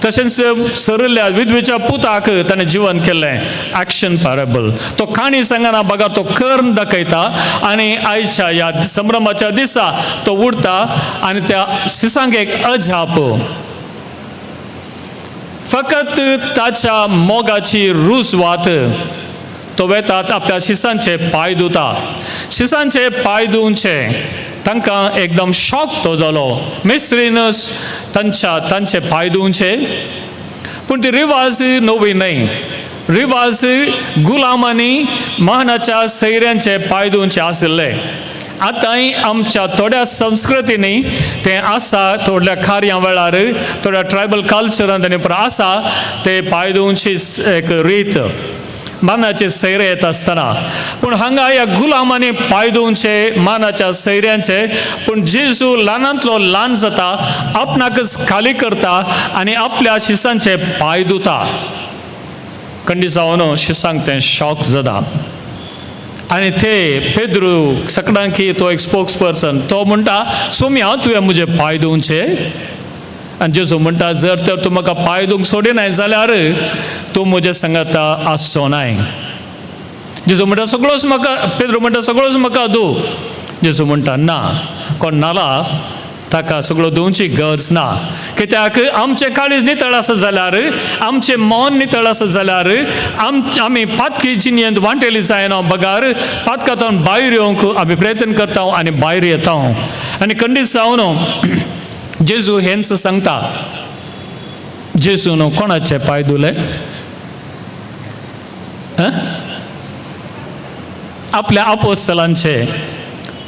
तशेंच सरिल्ल्या विधवेच्या पुताक ताणें जिवंत केल्लें एक्शन पॅरेबल तो काणी सांगना बघा तो कर्म दाखयता आनी आयच्या ह्या संभ्रमाच्या दिसा तो उरता आनी त्या शिसांक एक अजाप फकत ताच्या मोगाची रुजवात तो वेतात आपल्या शिसांचे पांय धुता शिसांचे पांय धुवचे तांकां एकदम शॉक तो जालो मिस्त्रीनच तांचे पांय धुवचे पूण ती रिवाज नवी न्हय. रिवाज गुलामांनी महानाच्या सैऱ्यांचे पायदूंचे आशिल्ले. आतांय आमच्या थोड्या संस्कृतींनी तें आसा, थोड्या कार्यां वेळार थोड्या ट्रायबल कल्चरान तें आसा ते पायदूंची एक रीत मानाचे सैरे येत आसतना. पूण हांगा ह्या गुलामांनी पायदूंचे मानाच्या सैऱ्यांचे, पूण जेजू ल्हानांतलो ल्हान जाता, आपणाकच खाली करता आनी आपल्या शिसांचे पाय धुता. कंडी जावन शिसांक तें शॉक जाता. आनी ते पेद्रू सगळ्यांकी तो एक स्पोक्स पर्सन तो म्हणटा सोम्या तुवें म्हजे पाय धुवचे. आनी जेजू म्हणटा जर तर तूं म्हाका पाय धुवंक सोडिनाय जाल्यार तूं म्हजे सांगात आसचो नाय. जेजू म्हणटा सगळोच म्हाका, पेद्रू म्हणटा सगळोच म्हाका धू. जेजू म्हणटा ना, कोण नाला ताका सगळो धुवची गरज ना. कित्याक आमचें काळीज नितळ आसा जाल्यार, आमचें मन नितळ आसा जाल्यार आमी पातकी जिणेंत वांटेली जायना बगार पातकांतून भायर येवंक आमी प्रयत्न करता आनी भायर येता. आनी खंडीत जावन जेजू हेंच सांगता. जेजून कोणाचे पाय धुले? आपल्या आपोस्तलांचे,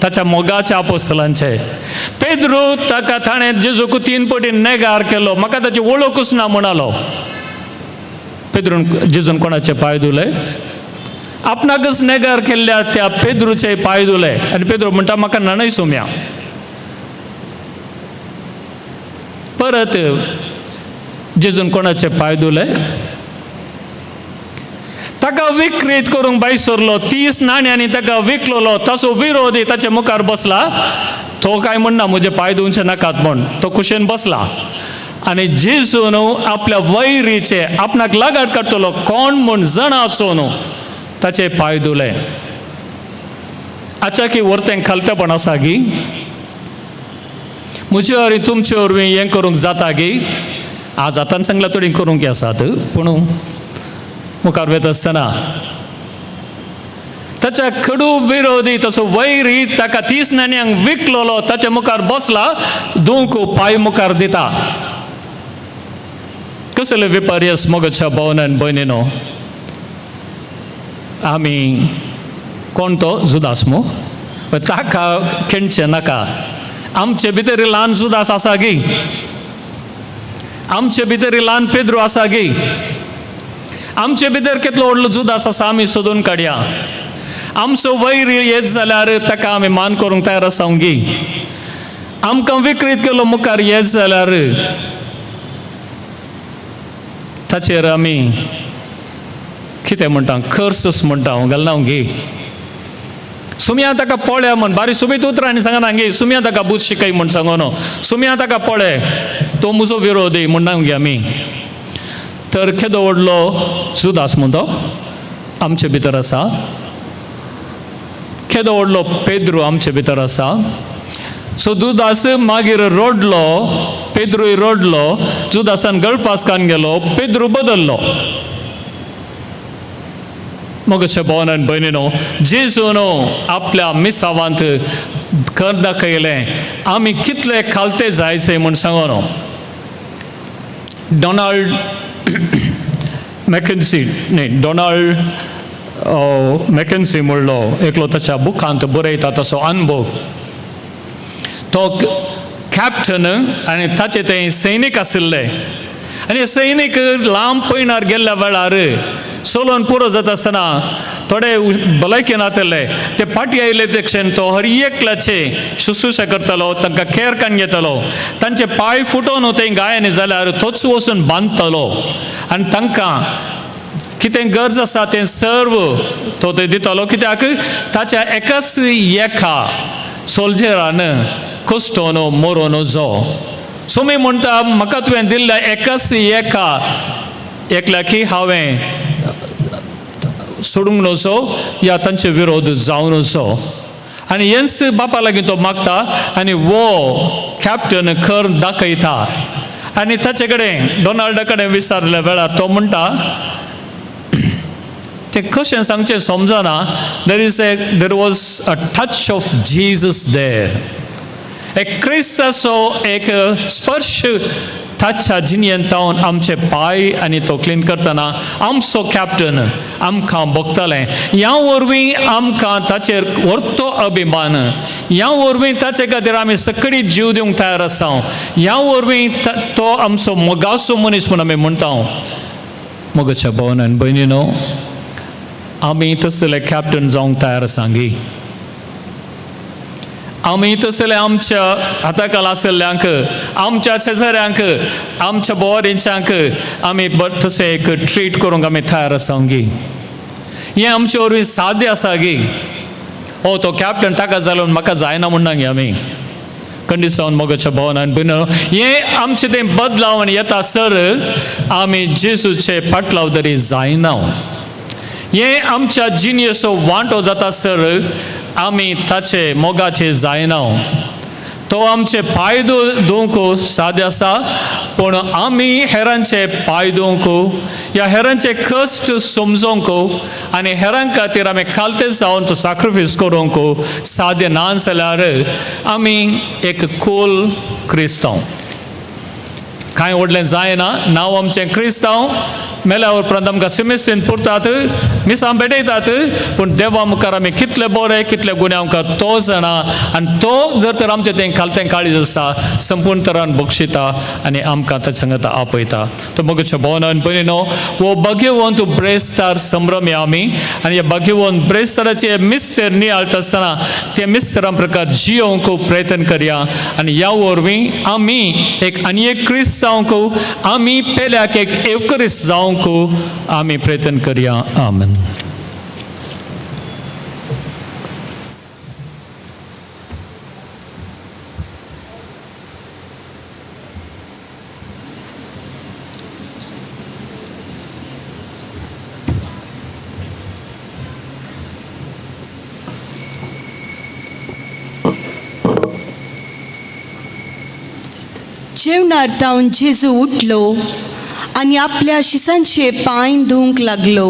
ताच्या मोगाच्या आपोस्तलांचे. पेद्रू ताका ताणें जेजूक 3 पटी नेगार केलो, म्हाका ताची वळखूच ना म्हणालो. पेद्रून जेजून कोणाचे पाय धुले? आपणाकच नेगार केल्ल्या त्या पेद्रूचे पाय धुले. आनी पेद्रू म्हणटा म्हाका नाणय सोम्या. परत जेजून कोणाचे पाय धुले? ताका विक्रीत करूंक भायर सरलो, 30 नाण्यांनी ताका विकलोलो ताचो विरोधी ताचे मुखार बसला. तो काय म्हणना म्हजे पाय धुवचे नाकात म्हण, तो कुशेन बसला. आनी जेजून आपल्या वैरीचे आपणाक लागाट काडटलो कोण म्हण जाणा आसून ताचे पाय धुले. आचाकी वर्तें खालतेपण आसा गी, म्हजे वरी तुमचे वरवीं हें करूंक जाता गी. आज आतां सांगला थोडी करूंक आसात, पूण मुखार वयता आसतना ताच्या कडू विरोधी ताचो वैरी ताका 30 नाण्यांक विकलोलो ताच्या मुखार बसला, धुवंक पाय मुखार दिता. कसले विपर्यस मोगाच्या भावनान भयणीनो. आमी कोण तो जुदास मो ताका खेळचे नाका. आमचे भितर ल्हान जुदास आसा गी, आमचे भितर ल्हान पेद्रू आसा गी, आमचे भितर कितलो व्हडलो जुदास आसा आमी सोदून काडया. आमचो वैर येत जाल्यार ताका आमी मान करूंक तयार आसा गी. आमकां विक्रीत केलो मुखार येत जाल्यार ताचेर आमी कितें म्हणटा खर्च म्हणटा घालना गी. सुम्या ताका पळय म्हण बारी सुमीत उतरांनी सांगना गे, सुम्या ताका बूत शिकय म्हण सांगोनो, सुम्या ताका पळय तो म्हजो विरोधी म्हणना गे आमी. तर केदो व्हडलो जुदास म्हणतो आमचे भितर आसा, केदो व्हडलो पेद्रू आमचे भितर आसा. सो जुदास मागीर रडलो, पेद्रूय रडलो, जुदासान गळपासकान गेलो, पेद्रू बदल्लो. मोगाच्या भावनान भयणीनो, जेजून आपल्या मिसावांत कर दाखयलें आमी कितले खालते जायचे म्हण सांगोनो. डोनाल्ड मॅकेन्सी म्हणलो एकलो ताच्या बुकांत बरयता तसो अनुभव. तो कॅप्टन आनी ताचे ते सैनीक आशिल्ले आनी सैनीक लांब पयणार गेल्ल्या वेळार सोलोन पुरो जाता आसतना थोडे भलायकेन आतले ते पाटी आयले तेक्षेन तो हर एकल्याचे शुश्रूषा करतलो, तांकां केअर कान घेतलो. तांचे पाय फुटोवन थंय गायनी जाल्यार तोच वचून बांदतलो आनी तांकां कितें गरज आसा तें सर्व तो थंय दितलो. कित्याक ताच्या एकाच एका सोल्जरान कुस्टोन मरोन जो. सोमी म्हणटा म्हाका तुवें दिल्ल्या एकाच एकल्याकी हांवें सोडूंक नजो या तांचे विरोध जावं नजो. आनी हेंच बापा लागीं तो मागता आनी वो कॅप्टन खर दाखयता. आनी ताचे कडेन डोनाल्डा कडेन विचारल्या वेळार तो म्हणटा ते कशें सांगचें समजना. There was a touch of Jesus there. एक क्रिस्ताचो एक स्पर्श ताच्या जिणेंत तावन आमचे पाय आनी तो क्लीन करतना आमचो कॅप्टन आमकां बगतलें. ह्या वरवीं आमकां ताचेर व्हरतो अभिमान, ह्या वरवीं ताचे खातीर आमी सगळी जीव दिवंक तयार आसा. ह्या वरवीं तो आमचो मोगाचो मनीस म्हणून आमी म्हणटा. मोगाच्या भावान आनी भयणीनो, आमी तसले कॅप्टन जावंक तयार आसा गे. आमी तसले आमच्या हाताखाल आसलेल्यांक, आमच्या शेजाऱ्यांक, आमच्या बोवारींच्यांक आमी तशें एक ट्रीट करूंक आमी तयार आसा गे. हें आमचे वरवीं साध्य आसा गे. हो तो कॅप्टन ताका जालो म्हाका जायना म्हणना गे आमी. कंडिशन मोगाच्या भावान आनी भयणीनो, हें आमचें तें बदलावन येता सर आमी जेजूचे फाटलावदरी जायना. हें आमच्या जिणेचो वांटो जाता सर आमी ताचे मोगाचे जायना. तो आमचे पाय धुवंक साध्य आसा, पूण आमी हेरांचे पाय धुवंक या हेरांचे कश्ट समजोवंक आनी हेरां खातीर आमी खालते जावन तो सॅक्रिफायस करूंक साध्य ना जाल्यार आमी एक कोल क्रिस्तांव. कांय व्हडलें जायना, नांव आमचें क्रिस्तांव, मेल्या उपरांत आमकां सिमिस्तीन पुरतात, मिसां पेटयतात, पूण देवा मुखार आमी कितले बरे कितले गुणे आमकां तो जाणा. आनी तो जर तर आमचें तें खालतें काळीज आसा संपूर्ण तरान बक्षिता आनी आमकां ताचे सांगता आपयता. तो मोगाच्या भावनान भयणीनो, वो भाग्यवंत ब्रेस्तार संभ्रमी आमी आनी ह्या भाग्यवंत ब्रेस्ताराचे मिस्तर नियाळत आसतना ते मिस्तरां प्रकार जियोवंक प्रयत्न करया. आनी ह्या वरवीं आमी एक आनी एक क्रिस्त जावंक, आमी पेल्याक एक एवकरिस्त जावंक आमी प्रयत्न करया. आमेन. जेवणार तावन जेजू उठलो आनी आपल्या शिसांचे पांय धुवंक लागलो.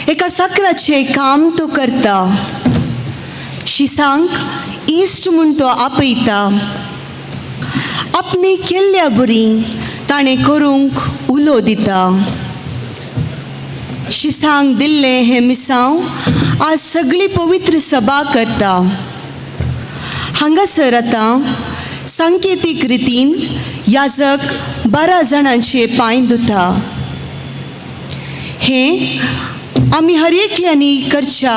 एका साकराचे काम तो करता, शिसांक इश्ट म्हूण तो आपयता. आपणे केल्ल्या बरी ताणें करूंक उलो दिता. शिसांक दिल्लें हें मिसांव आज सगळी पवित्र सभा करता. हांगासर आतां सांकेतीक रितीन याजक 12 जाणांचे पांय धुता. हें आमी हर एकल्यांनी करच्या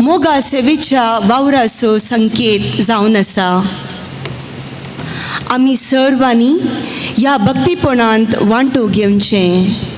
मोगा सेवेच्या वावराचो संकेत जावन आसा. आमी सर्वांनी ह्या भक्तीपणांत वांटो घेवचें.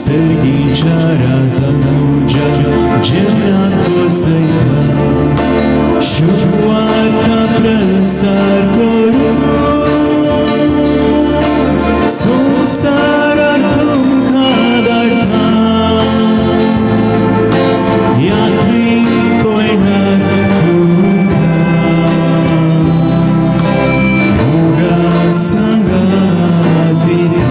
सर्गीच्या राजा तुझ्या जेवणात बसया शुभवार्ता प्रसार करू संसारात तुमका धाडटा यात्रेक पळयणार तुमका मोगा सांगात दिता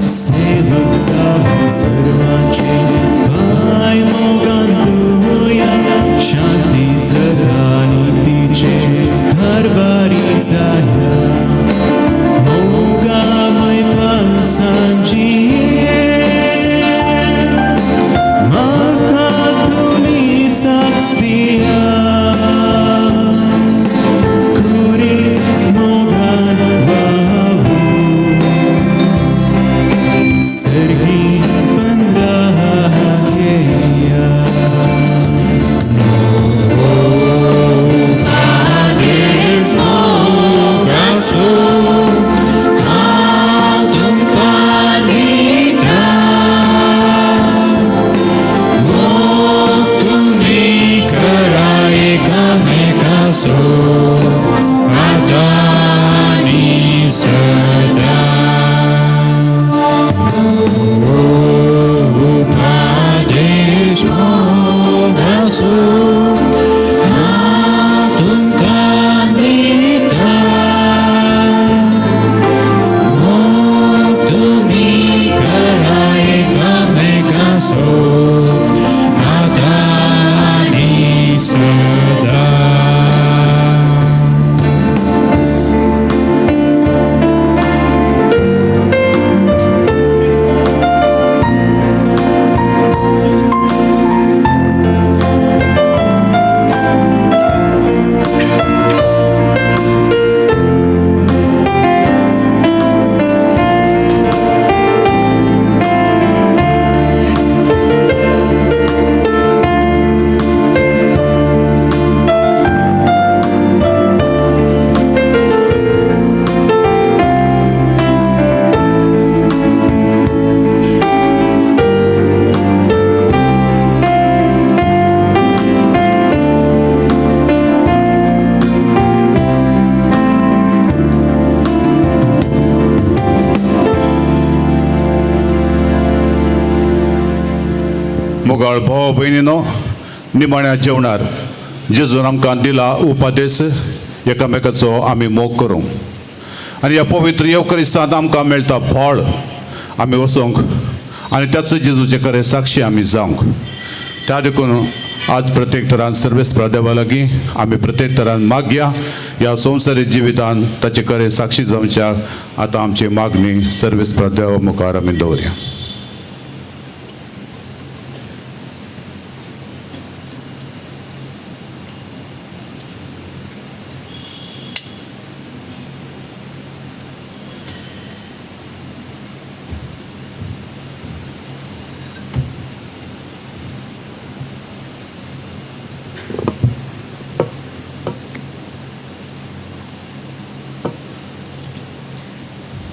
सेवक जावं सर्वांचे पाय मोगान धुया शांती सदा नीतीचे कारभारी जाया मोगामय पावसांची म्हाका तुमी साक्ष दिया खुरीच मोगान वाहू सर्गी बंदा घेया मोगाळ भाव भयणीनो निमाण्या जेवणार जेजून आमकां दिला उपादेश एकामेकाचो आमी मोग करूंक आनी ह्या पवित्र येवकरिस्तांत आमकां मेळटा फळ आमी वचूंक आनी त्याच जेजूचे खरे साक्षी आमी जावंक त्या देखून आज प्रत्येक तरान सर्वेस्परा देवा लागीं आमी प्रत्येक तरान मागया ह्या संवसारीक जिवितान ताचे खरे साक्षी जावच्या आतां आमची मागणी सर्वेस्परा देवा मुखार आमी दवरया.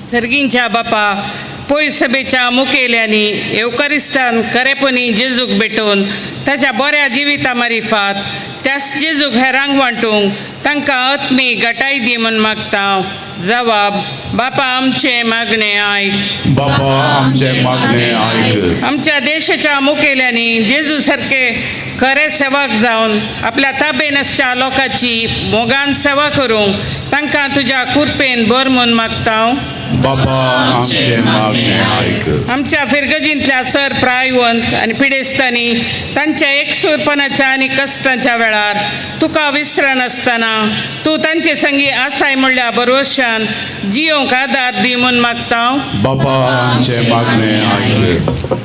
सर्गींच्या बापा पोय सभेच्या मुखेल्यांनी येवकारिस्तान खरेपणी जेजूक भेटून ताच्या बऱ्या जिविता मारिफात त्याच जेजूक हेरांक वांटूंक तांकां आत्मी घटाय दी म्हूण मागता. जबाब: बापा आमचे मागणे आयक. बापा आमचे मागणे आयक. आमच्या देशाच्या मुखेल्यांनी जेजू सारखे खरे सेवक जावन आपल्या ताबेन आसच्या लोकांची मोगान सेवा करूंक तांकां तुज्या कृपेन बर म्हूण मागता. बापा आमचे मागणे आयक. आमच्या फिरगजींतल्या सर प्रायवंत आनी पिडेस्तांनी तांच्या एकसूरपणाच्या आनी कश्टांच्या वेळार तुका विसरनासतना तूं तांचे संगी आसाय म्हणल्या भरवशान जियोंक आदार दी म्हूण मागता. बापा आमचे मागणे आयक.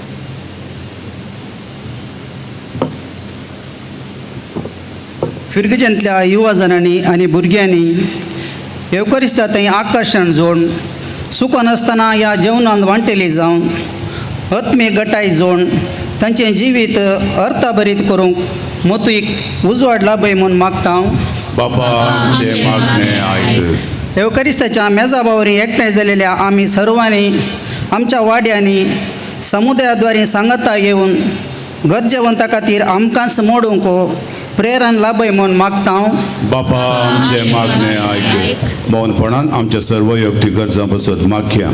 फिरगजांतल्या युवा जणांनी आनी भुरग्यांनी येवकरिस्ता थंय आकर्शण जोड सुखन आसतना ह्या जेवणांत वांटेली जावन आत्मे गटाय जोड तांचें जिवीत अर्थभरीत करूंक मोतूक उजवाड लाभय म्हूण मागता. बापा आमचे मागणे आयक. येवकरिस्ताच्या मेजाबावरी एकठांय जालेल्या आमी सर्वांनी आमच्या वाड्यांनी समुदायाद्वारे सांगता घेवन गरजेवंता खातीर आमकांच मोडूंक प्रेरण लाभय म्हूण मागता. बापा आमचे मागणे आयक. मौनपणान आमच्या सर्व वैयक्तीक गरजां बसत मागया.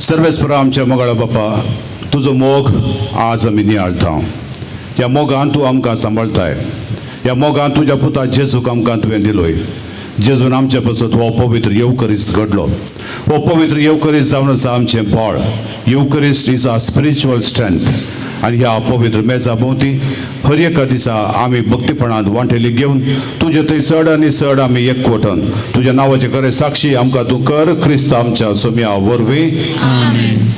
सर्वेस्परा आमच्या मोगाळा बापा, तुजो मोग आज आमी नियाळटा. ह्या मोगान तूं आमकां सांबाळताय. ह्या मोगान तुज्या पुता जेजूक आमकां तुवें दिलोय. जेजून आमचे पासत हो पवित्र येवकरिस्त घडलो. हो पवित्र येवकरिस्त जावन आसा आमचें बळ. येवकरिस्ट इज आर स्पिरिच्युअल स्ट्रेंथ. आनी ह्या पवित्र मेजा भोंवती हर एका दिसा आमी भक्तीपणांत वांटेली घेवन तुजे थंय चड आनी चड आमी एकवटन तुज्या नांवाचे खरें साक्षी आमकां तूं कर. क्रिस्त आमच्या सोम्या वरवीं. आमेन.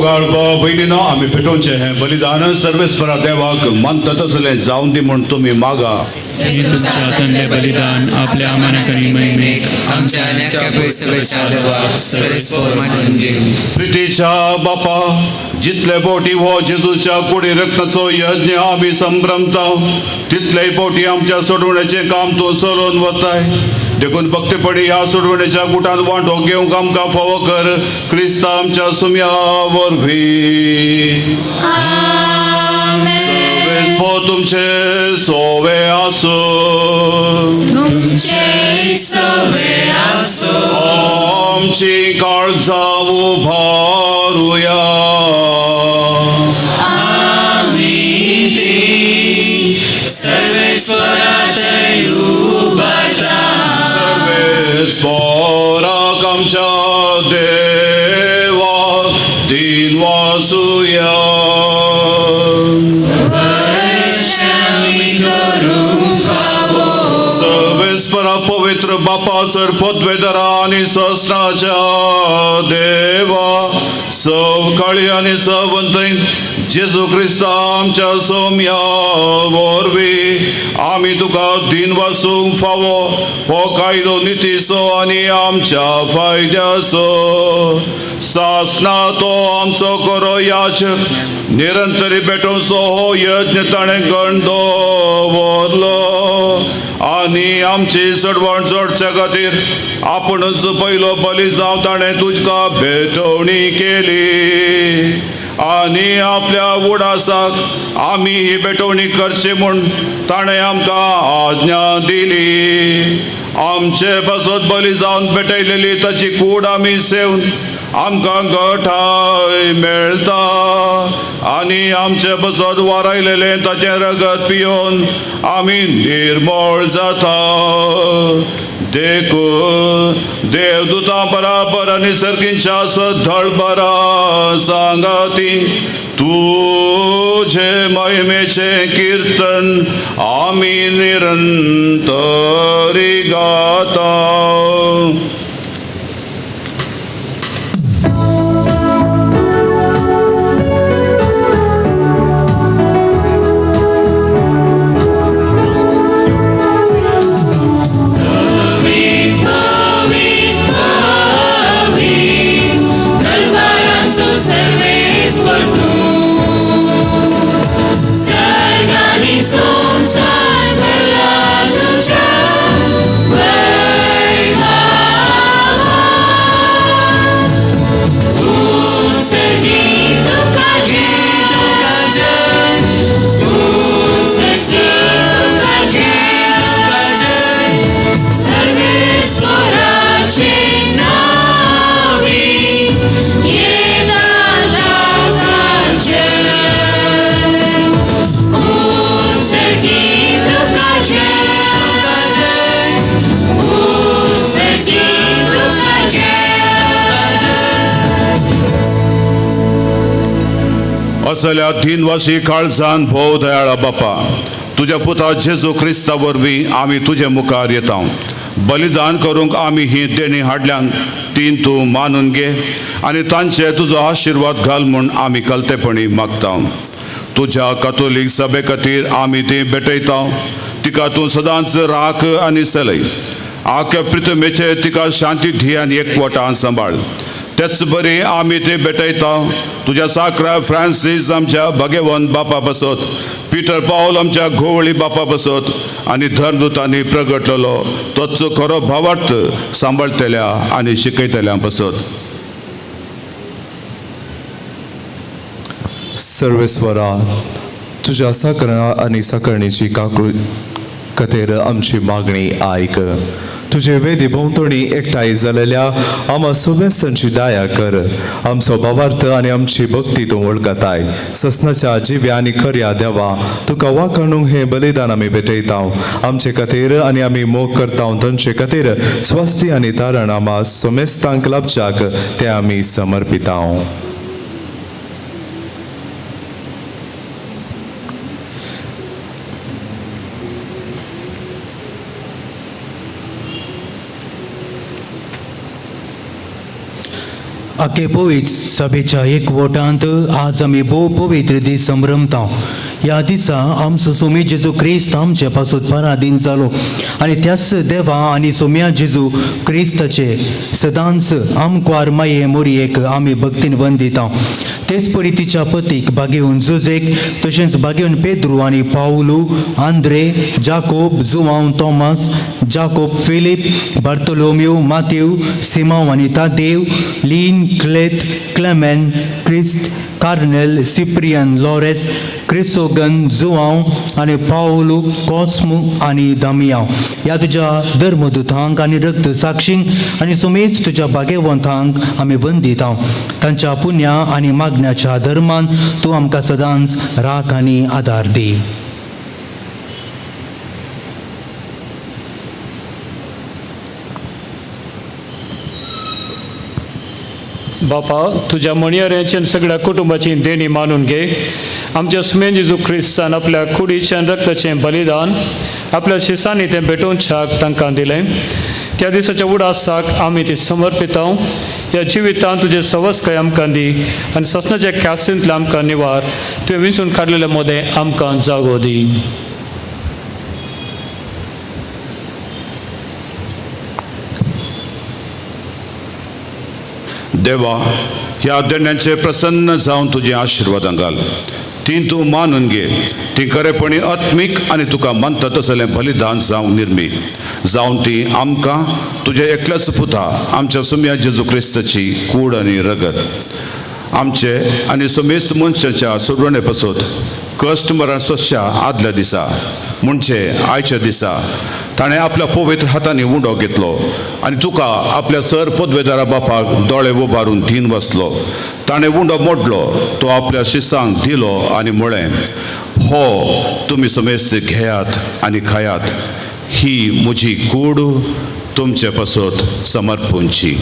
मोगाळ बहिणीनो आम्ही पेटोवचे हे बलिदान सर्वेस्परा देवाक मानता तसलें जावन दी म्हूण तुमी मागा. हे तुमच्या हातांतले बलिदान आपल्या आमानाकणी महिमेक आमच्या नेक्या पयसलेच्या देवाक सर्वेस्पर मानून घेऊ. प्रितीच्या बापा जितले पोटी हो जेजूच्या कुडी रक्ताचो यज्ञ आमी संभ्रमता तितलेय पोटी आमच्या सोडवण्याचे काम तूं चलोवन वताय. देखून भक्तीपडी ह्या सोडवण्याच्या गुटांत वांटो घेवंक आमकां फावो कर. क्रिस्त आमच्या सुम्या वरवीं. सर्वेस्पो तुमचे सोवे आसो. आमची काळजां उबारुया. सर्वेस्पराक आमच्या देवा दिन वासुया. सर्वेस्परा पवित्र बापा सरपदवेदरा आणि ससनाच्या देवा सवकाळी आणि सवंतय जेजू क्रिस्ता आमच्या सोम्या वरवीं आमी तुका दिन वासूंक फावो हो कायदो नितीचो आनी आमच्या फायद्याचो. सासना तो आमचो करो याचक निरंतरी पेटोवचो हो यज्ञ ताणें गण दवरलो आनी आमची चडवण जोडच्या खातीर आपुणूच पयलो बली जावन ताणें तुजका भेटवणी केली आनी आपल्या उडासाक आमी ही भेटवणी करची म्हूण ताणें आमकां आज्ञा दिली. आमचे बसत बली जावन पेटयलेली ताची कूड आमी सेवन आमकां घटाय मेळटा आनी आमचे बसत वारायलेले ताचें रगत पियोन आमी निर्मळ जाता. देखून देवदूतां बराबर आनी सर्गींच्या सद्धळ बरा सांगाती तुझे महिमेचे कीर्तन आमी निरंतरी गाता. असल्या दिनवासी काळजान भोव दयाळा बापा तुझ्या पुता जेजू क्रिस्ता वरवीं आमी तुजे मुखार येता. बलिदान करूंक आमी ही देणी हाडल्यान तीन तूं मानून घे आनी तांचे तुजो आशिर्वाद घाल म्हूण आमी कलतेपणी मागता. तुज्या कॅथोलीक सभे खातीर आमी ती भेटयता. तिका तूं सदांच राख आनी सलय. आख्या प्रितमेचे तिका शांती धी आनी एकवटान सांबाळ. तेच बरी आमी ते भेटयता. तुज्या साकरा फ्रांसीस आमच्या भगेवंत बापा बसत, पिटर पावल आमच्या घोवळी बापा बसत आनी धर्मदूतांनी प्रगटलेलो तोच खरो भावार्थ सांबाळटल्या आनी शिकयतल्या बसत. सर्वेस्वरा तुझ्या साकरा आनी साकरणीची खातीर आमची मागणी आयक. तुझे वेदी भोंवतणी एकठांय जालेल्या आम्हा सगळ्यांची दया कर. आमचो भावार्थ आनी आमची भक्ती तूं वळखताय. ससनाच्या जिव्या आनी खऱ्या देवा तुका वाखाणूंक हे बलिदान आमी भेटयता. आमचे खातीर आनी आमी मोग करता तांचे खातीर स्वास्थी आनी तारण आम्हा सोमेस्तांक लाभच्याक ते आमी समर्पिता. आखे पवित्र सभेच्या एकवटांत आज आमी भोव पवित्र दीस संभ्रमता. ह्या दिसा आमचो सोमी जेजू क्रिस्त आमचे पासून पराधीन जालो आनी त्याच देवा आनी सोम्या जेजू क्रिस्ताचे सदांच आमकां माये मोरयेक आमी भक्तीन वंदिता. तेच परी तिच्या पतीक बागेवन जुजेक तशेंच बागेवन पेद्रू आनी पावलू, आंद्रे, जाकोब, जुवांव, तोमास, जाकोब, फिलीप, बार्तोलोम्यो, माथ्यू, सिमांव आनी तादेव, लीन, क्लेत, क्लेमेन, क्रिस्त, कार्नेल, सिप्रियन, लॉरेस, क्रिसोगन, जुवांव आनी पावलू, कॉस्मू आनी दामियाव. ह्या तुज्या धर्मदुतांक आनी रक्त साक्षींक आनी सुमेज तुज्या बागेवंतांक आमी वंदिता. तांच्या पुण्या आनी मागण्याच्या धर्मान तूं आमकां सदांच राख आनी आदार दी. बापा, तुझ्या मणयाऱ्याच्या सगळ्या कुटुंबाची देणी मानून घे. आमच्या सुमेन जेजू क्रिस्तान आपल्या कुडीचें रक्ताचें बलिदान आपल्या शिसांनी तें भेटोवच्याक तांकां दिलें. त्या दिसाच्या उडासाक आमी ती समर्पिता. ह्या जिवितांत तुजे सवस्काय आमकां दी आनी ससनाच्या ख्यासींतले आमकां निवार. तुवें विंचून काडलेले मोदें आमकां जागो दी. देवा, ह्या देण्याचे प्रसन्न जावन तुझे आशिर्वादां घाल. ती तूं मानून घे. ती खरेपणी आत्मीक आनी तुका मानता तसलें बलिदान जावं निर्मी जावन ती आमकां तुजे एकल्याच पुता आमच्या सुम्या जेजू क्रिस्ताची कूड आनी रगत आमचे आनी सुमेस्त मनशाच्या सोडवणे पासून कश्ट मरण स्वच्छा आदल्या दिसा म्हणजे आयच्या दिसा ताणें आपल्या पवित्र हातांनी उंडो घेतलो आनी तुका आपल्या सर पदवेदारा बापाक दोळे उबारून दिन बसलो. ताणें उंडो मोडलो, तो आपल्या शिसांक दिलो आनी म्हळें, हो तुमी सुमेस्त घेयात आनी खायात. ही म्हजी कूड तुमचे पासून समर्पूंची.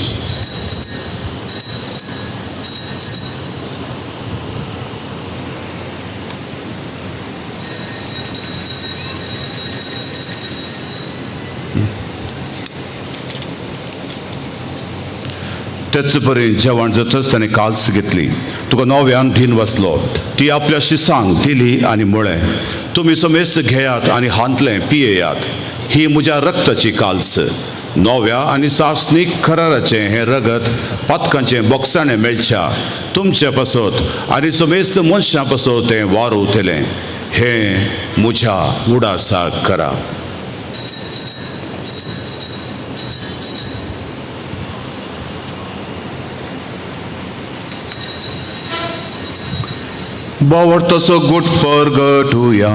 तेच परी जेवण जातच ताणें काल्स घेतली. तुका नव्यान दिन वसलो. ती आपल्या शिसांक दिली आनी म्हळें, तुमी समेस्त घेयात आनी हांतलें पियेयात. ही म्हज्या रक्ताची काल्स, नव्या आनी सासनीक कराराचें हें रगत पातकांचें बोगसाणें मेळच्या तुमचे पासत आनी समेस्त मनशां पासत तें वारोवतलें. हें म्हज्या उडासाक करा. बावर तसो गुट परगटुया.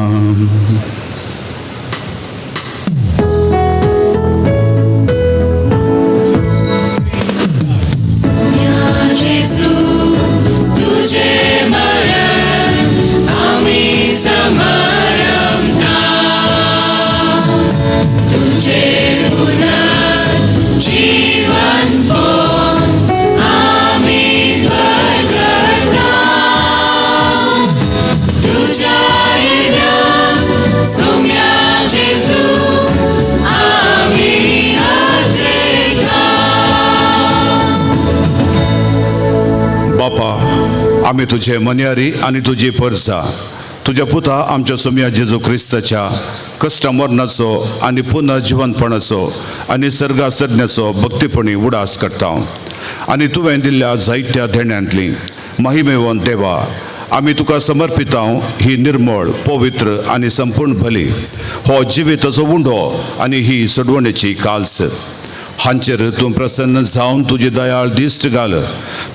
आमी तुझे मन्यारी आनी तुजी परसा तुज्या पुता आमच्या सोम्या जेजू क्रिस्ताच्या कश्ट मरणाचो आनी पुन्हा जिवंतपणाचो आनी सर्गा सडण्याचो भक्तीपणी उडास करता. आनी तुवें दिल्ल्या जायत्या देण्यांतली महिमेवंत देवा, आमी तुका समर्पिता ही निर्मळ, पवित्र आनी संपूर्ण बली, हो जिविताचो उंडो आनी ही सोडवणेची काल्स. हांचेर तूं प्रसन्न जावन तुजी दयाळ दिश्ट घाल.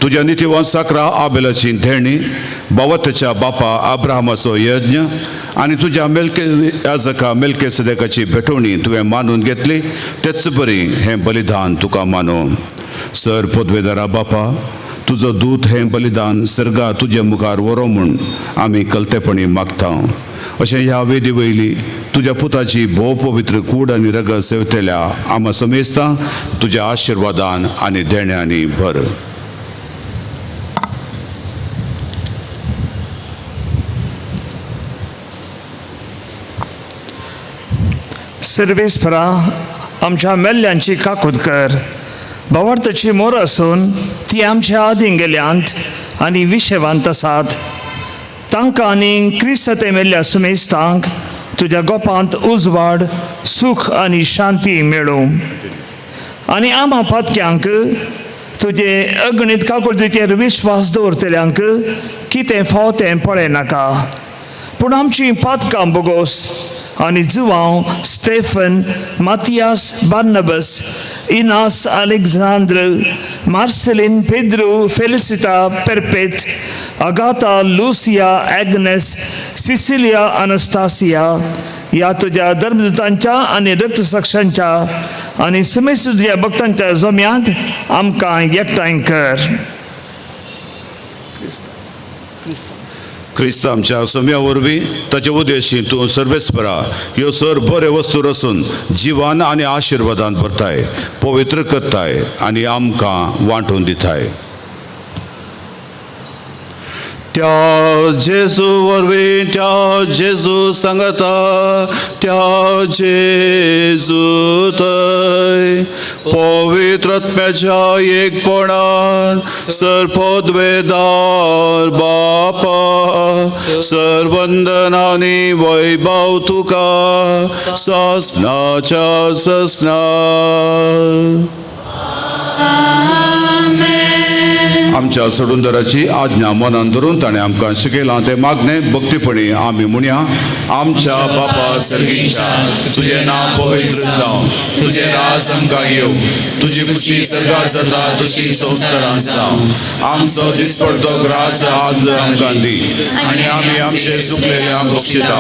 तुज्या नितीवान साकरा आबेलाची देणी, बावताच्या बापा अब्राहमाचो यज्ञ आनी तुज्या याजका मेल्किसेदेकाची भेटवणी तुवें मानून घेतली. तेच बरी हें बलिदान तुका मानून. सर पदवेदारा बापा, तुजो दूत हें बलिदान सर्गा तुजे मुखार व्हरो म्हूण आमी कलतेपणी मागता. अशें ह्या वेदी वयली तुज्या पुताची भोव पवित्र कूड आनी रगत सेवतेल्या आमा समेस्तां तुज्या आशिर्वादान आनी देण्यांनी भर. सर्वेस्परा, आमच्या मेल्ल्यांची काकूत कर. भावार्थाची मोर असून ती आमच्या आदीं गेल्यांत आनी विशेवांत आसात तांकां आनी क्रिस्त मेल्ल्या सुमेस्तांक तुज्या गोपांत उजवाड सूख आनी शांती मेळूं आनी आम्हा पातक्यांक तुजे अगणित काकुळतीचेर विश्वास दवरतल्यांक कितें फावतें पळय नाका पूण आमचीं पातकां बोगोस आनी जुवांव स्टेफन मातियास बार्नबस इनास अलेक्झांद्र मार्सेलीन पेद्रो फेलिसिटा पेरपेट Agatha Lucia Agnes Cecilia Anastasia या तुझ्या धर्मदूतांच्या आणि रक्तसाक्षांच्या आणि सुमेस तुझ्या भक्तांच्या जम्यांत आमकां एकठांय कर. क्रिस्त आमच्या सोम्या वरवीं ताचे उद्देशी तूं सर्वेस्परा ह्यो सर बरे वस्तू रचून जिवान आनी आशिर्वादान भरताय पवित्र करताय आनी आमकां वांटून दिताय. त्या जेजू वरवीं त्या जेजू सांगता त्या जेजू थंय पवित्र आत्म्याच्या एकपणान सर्पोद्वेदार बापा सर्वंदनांनी वैभव तुका ससनाच्या ससना. आमच्या सोडूनदाराची आज्ञा मनान धरून ताणें आमकां शिकयलां तें मागणें भक्तीपणी आमी म्हणया. आमच्या बापा सर्गीच्या तुजें नांव पवित्र जावं तुजें राज आमकां येवं तुजी खुशी सदां जाता तशी संवसारांत जावं. आमचो दिसपडतो ग्रास आज आमकां दी आनी आमी आमचे चुकलेल्यांक बक्षिता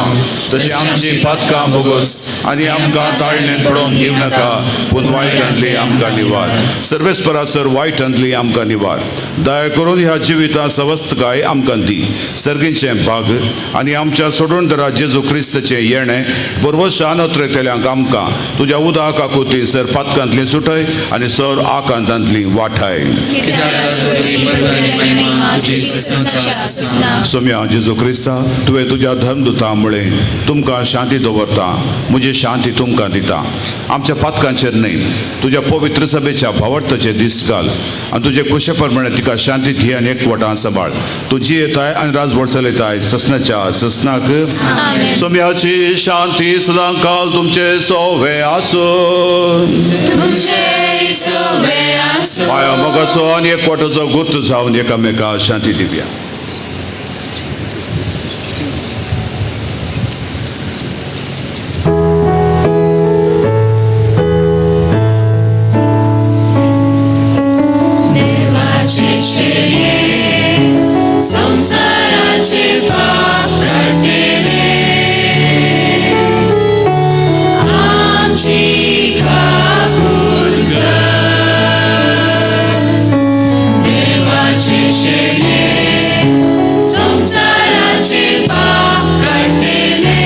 तशी आमची पातकां बोगोस आनी आमकां ताळणेंत पडोवन दिवं नाका पूण वायटांतली आमकां निवार. सर्वेस्परा सर वायटांतली आमकां निवार. दया करून ह्या जिविता सवस्तकाय आमकां दी. सर्गींचें भाग आनी आमच्या सोडूनदारा जेजू क्रिस्तचें येणें बरोवशान उतरयतल्यांक आमकां तुज्या उदा काकुती सर पातकांतली सुटय आनी सर आकांतांतली वाठाय. सोम्या जेजू क्रिस्ता तुवें तुज्या धर्मदुता मुळे तुमकां शांती दवरता म्हजी शांती तुमकां दिता. आमच्या पातकांचेर न्हय तुज्या पवित्र सभेच्या भावार्थाचे दीस घाल आनी तुजे कुशे प्रमाणे तिका शांती धी आनी एकवटान सांबाळ. तूं जी येताय आनी राजवट चलयताय ससनाच्या ससनाक. सोम्याची शांती सदां काल तुमचे सोवे आसून पांया मोगाचो आनी एकवटाचो गुर्त जावन एकामेका शांती दिवया. संसाराचे पाप काढलेले आमची काकूल देवाचे शेळे संसाराचे पाप काढलेले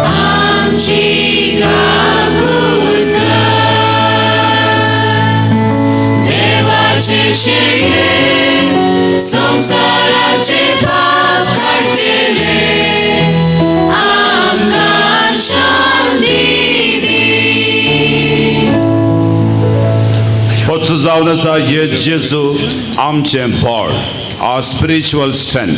आमची काकूल देवाचे शेळे संसाराचे पाप काढलेले आमकां शांती दी. होच जावन आसा हे जेजू आमचें बळ आवर स्पिरिच्युअल स्ट्रेंथ.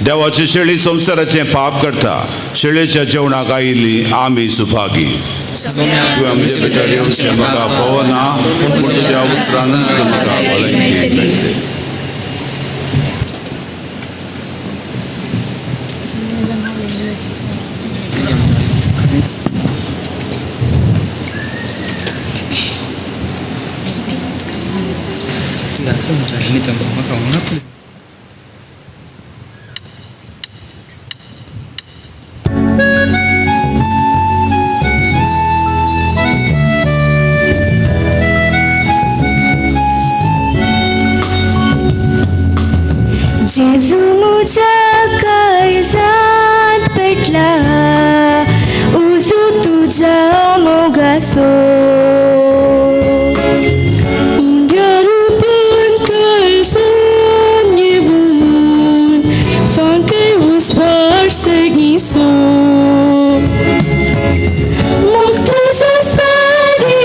देवाची शेळी संसाराचें पाप करता शेळयेच्या जेवणाक आयिल्ली आमी सुभागी. तुवें आमचे भितर येवचें म्हाका फोव ना पूण तुज्या उतरानच म्हाका भलायकी. जेजू मुझ्या काळजात पेटला उजू तुझ्या मोगासो उंड्या रूपान काळजान येवून फांके उसवार सगळीसो मग तुझो स्वारी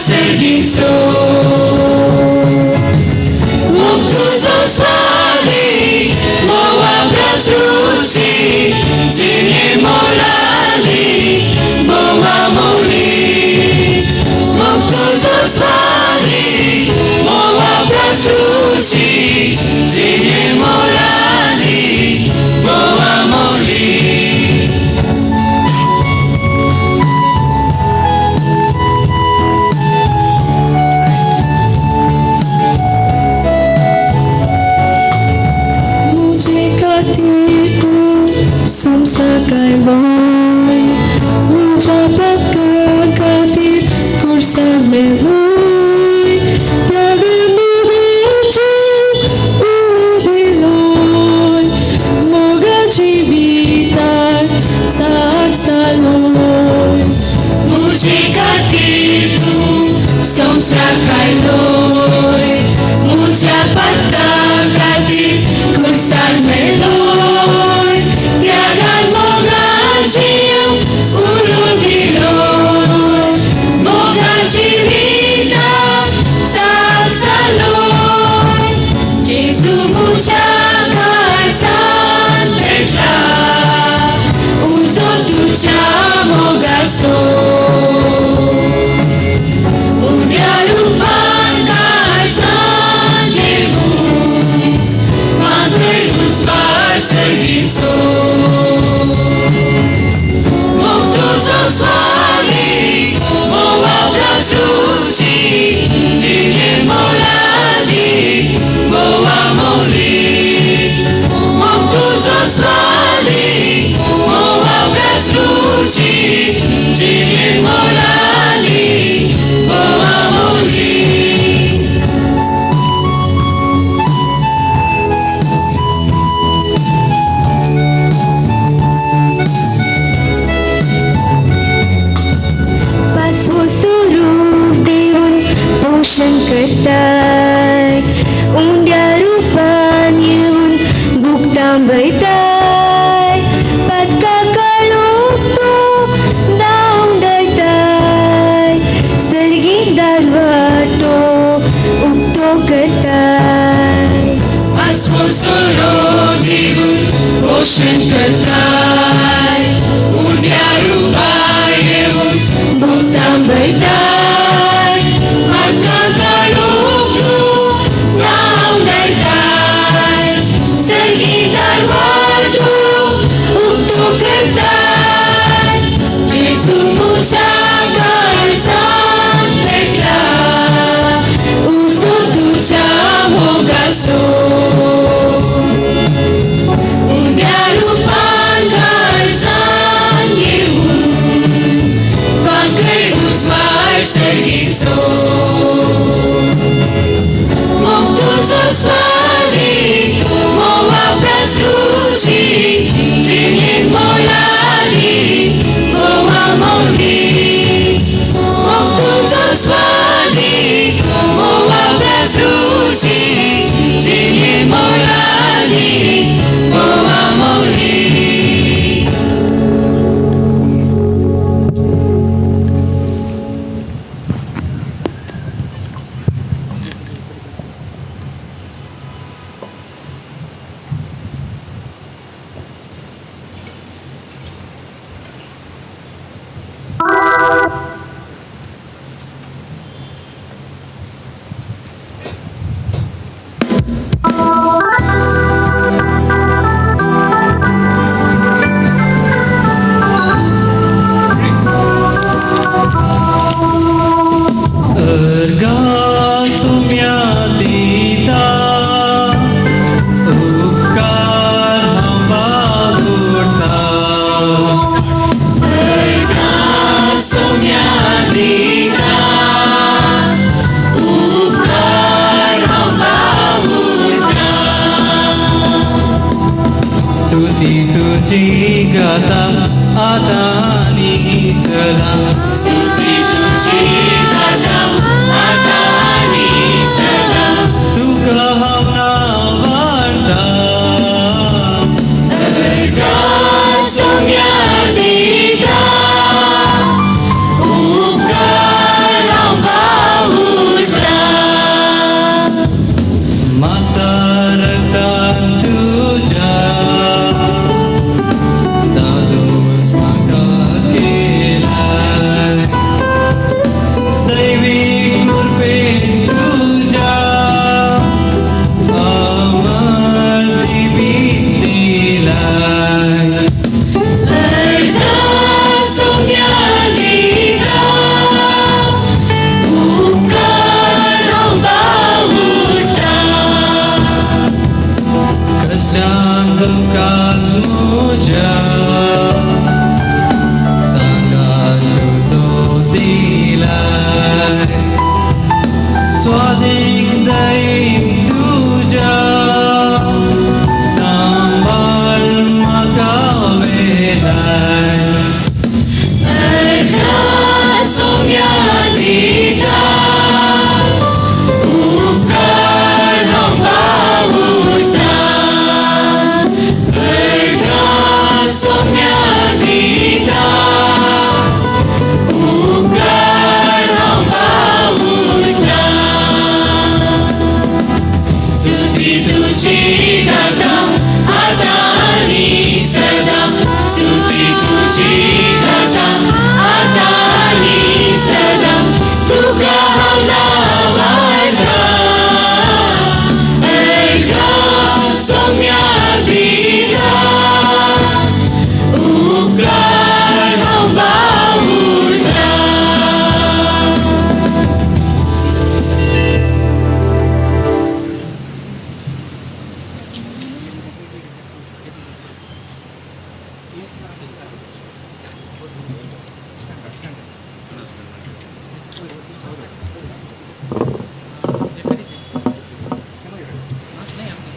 sergico. Mógł dużo sławy, mowa pracuci, ci nie molali, mowa moli. Mógł dużo sławy, mowa pracuci, ci nie molali, mowa moli. Samsakar loy, ucapat katir kursan meloy, tiada mureju udiloy, moga jivitar saksaloy. Mujhe katir tu samsakar loy, ucapat katir kursan meloy. Tiagan mogajiam uludilon, mogajivita salsalon. Jesu muchakar san petla, uzo tucha mogaso. Unyarupan san jebu, makai usvar sergiso. Kertai, undia rupanya un buktam baitai, pat kakaluk tu daun daitai, sergi darwato ukto kertai. Asmo soro divun ocean kertai, undia rupanya un buktam baitai. Sumya Dita, Upkar Ramba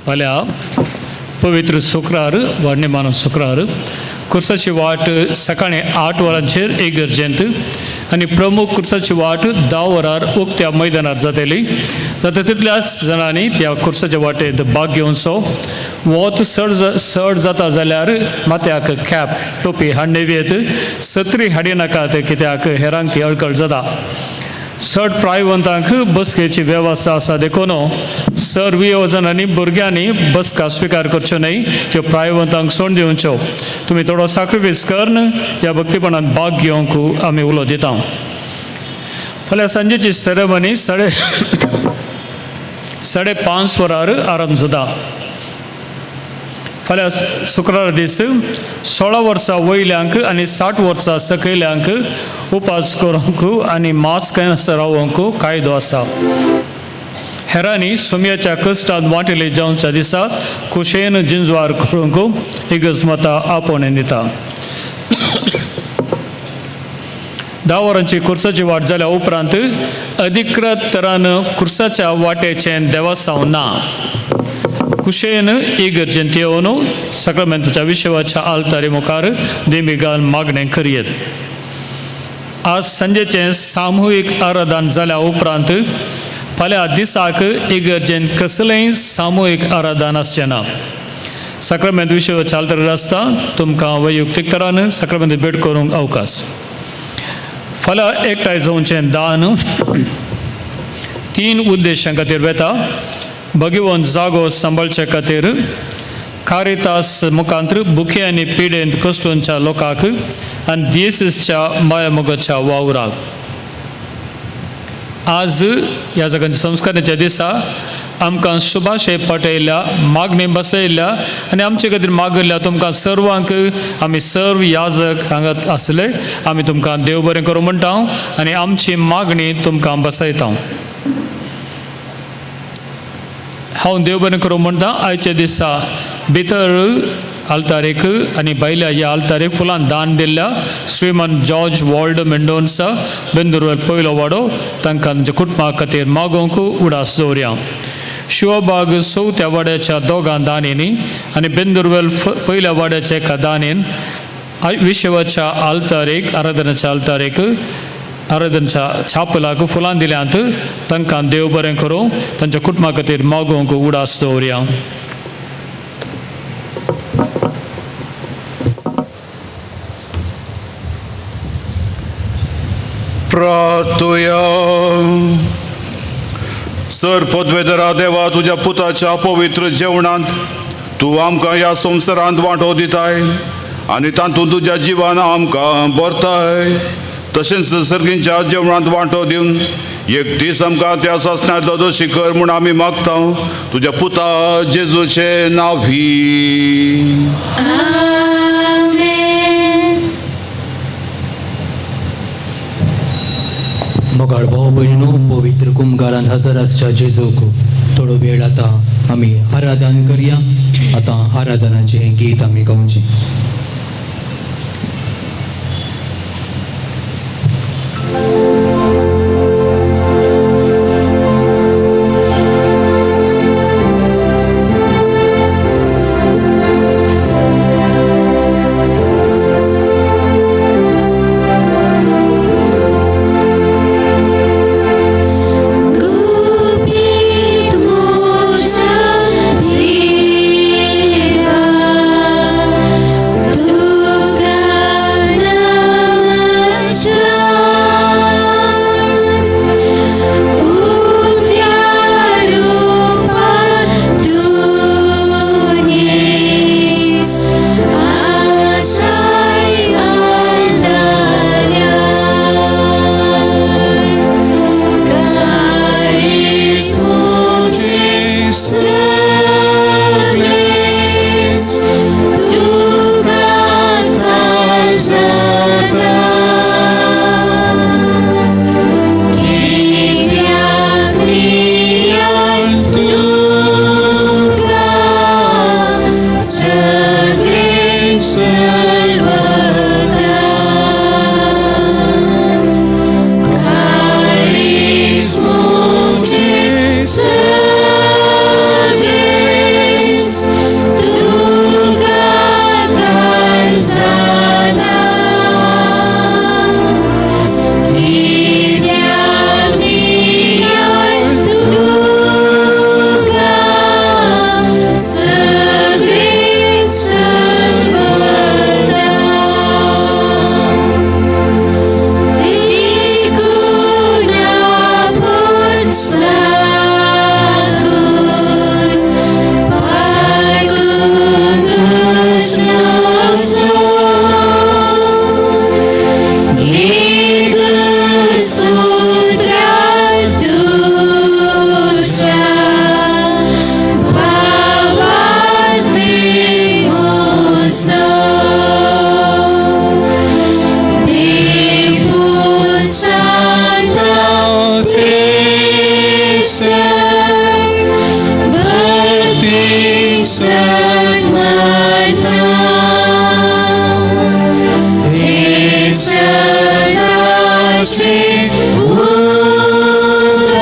फाल्यां पवित्र शुक्रार वा निमानो शुक्रार कुर्साची वाट सकाळी 8 वरांचेर इगर्जेंत आनी प्रमुख कुर्साची वाट 10 वरार उक्त्या मैदानार जातली. जाता तितल्याच जाणांनी त्या कुर्साच्या वाटेंत भाग घेवचो. वोत चड जाता जाल्यार माथ्याक कॅप टोपी हाडून येत. सत्री हाडी नाकात कित्याक हेरांक ती अडखळ जाता. चड प्रायवंतांक बसकेची वेवस्था आसा देखून सर 20 जाणांनी भुरग्यांनी बसका स्विकार करच्यो न्हय, त्यो प्रायवंतांक सोडून दिवच्यो. तुमी थोडो सॅक्रिफायस करून ह्या भक्तीपणांत भाग घेवंक आमी उलो दिता. फाल्यां सांजेची सेरेमनी 5:30 वरार आरंभ जाता. फाल्यां शुक्रार दीस 16 वर्सां वयल्यांक आनी 60 वर्सां सकयल्यांक उपास करूंक आनी मास्क रावंक कायदो आसा. हेरांनी सुमयाच्या कश्टांत वांटिले जावच्या दिसा खुशेन जिंजवार करूंक इगर्जमतां आपोवणें दिता. 10 वरांची कुर्साची वाट जाल्या उपरांत अधिकृत तरान कुर्साच्या वाटेचें देवासांव ना. खुशेन इगर्जेंत येवन सक्रामेंताच्या विशेवाच्या आल्तारी मुखार देमिगान मागणें करियत. आज सांजेचें सामुहीक आराधन जाल्या उपरांत फाल्यां दिसाक इगर्जेंत कसलेंय सामुहीक आराधन आसचें ना. सक्रामेंत विशेवाच्या आल्तारीर आसता तुमकां वैयक्तीक तरान सक्रामेंत भेट करूंक अवकाश. फाल्यां एकठांय जावचें दान 3 उद्देशां खातीर वेता. भगिवन जागो सांबाळचे खातीर, कारितास मुखांतर भुके आनी पिडेंत कश्टूंच्या लोकांक आनी दिएसीसच्या मायामोगाच्या वावराक. आज ह्या जगांच्या संस्काराच्या दिसा आमकां सुभाशे पटयल्या मागणी बसयल्या आनी आमचे खातीर मागयल्या तुमकां सर्वांक आमी सर्व याजक हांगा आसले. आमी तुमकां देव बरें करूं म्हणटा आनी आमची मागणी तुमकां बसयता. हांव देव बरें करूं म्हणटा. आयच्या दिसा भितर आल्तारीक आनी भायल्या ह्या आल्तारीक फुलां दान दिल्ल्या श्रीमान जॉर्ज वॉल्ड मेंडोन्सा बेंदुरवेल पयलो वाडो तांकां तांच्या कुटुंबा खातीर मागोवंक उडास दवरया. शिवबाग चवथ्या वाड्याच्या 2 दानींनी आनी बेंदुरवेल पयल्या वाड्याच्या 1 दानीन विशेवाच्या आल्तारीक आराधनाच्या आल्तारीक आराधनाच्या छापलाक फुलां दिल्यांत तांकां देव बरें करूं तांच्या कुटुंबा खातीर मागोवंक उडास दवरया. प्रार्थुया. सर पदवेदरा देवा, तुज्या पुताच्या पवित्र जेवणांत तूं आमकां ह्या संवसारांत वांटो दिताय आनी तातूंत तुज्या जिवान आमकां भरताय. तशेंच सर्गींच्या जेवणांत वांटो दिवन एक दीस आमकां त्या सस्नांतलो दोशी कर म्हूण आमी मागता तुज्या पुता जेजूचे नांवी. मोगाळ भाव भयणीनो, पवित्र कुंभकारांत हजर आसच्या जेजूक थोडो वेळ आतां आमी आराधन करया. आतां आराधनाचें गीत आमी गावचें. Thank Santa Teresa, Bhakti Satmata, He Sadache Udar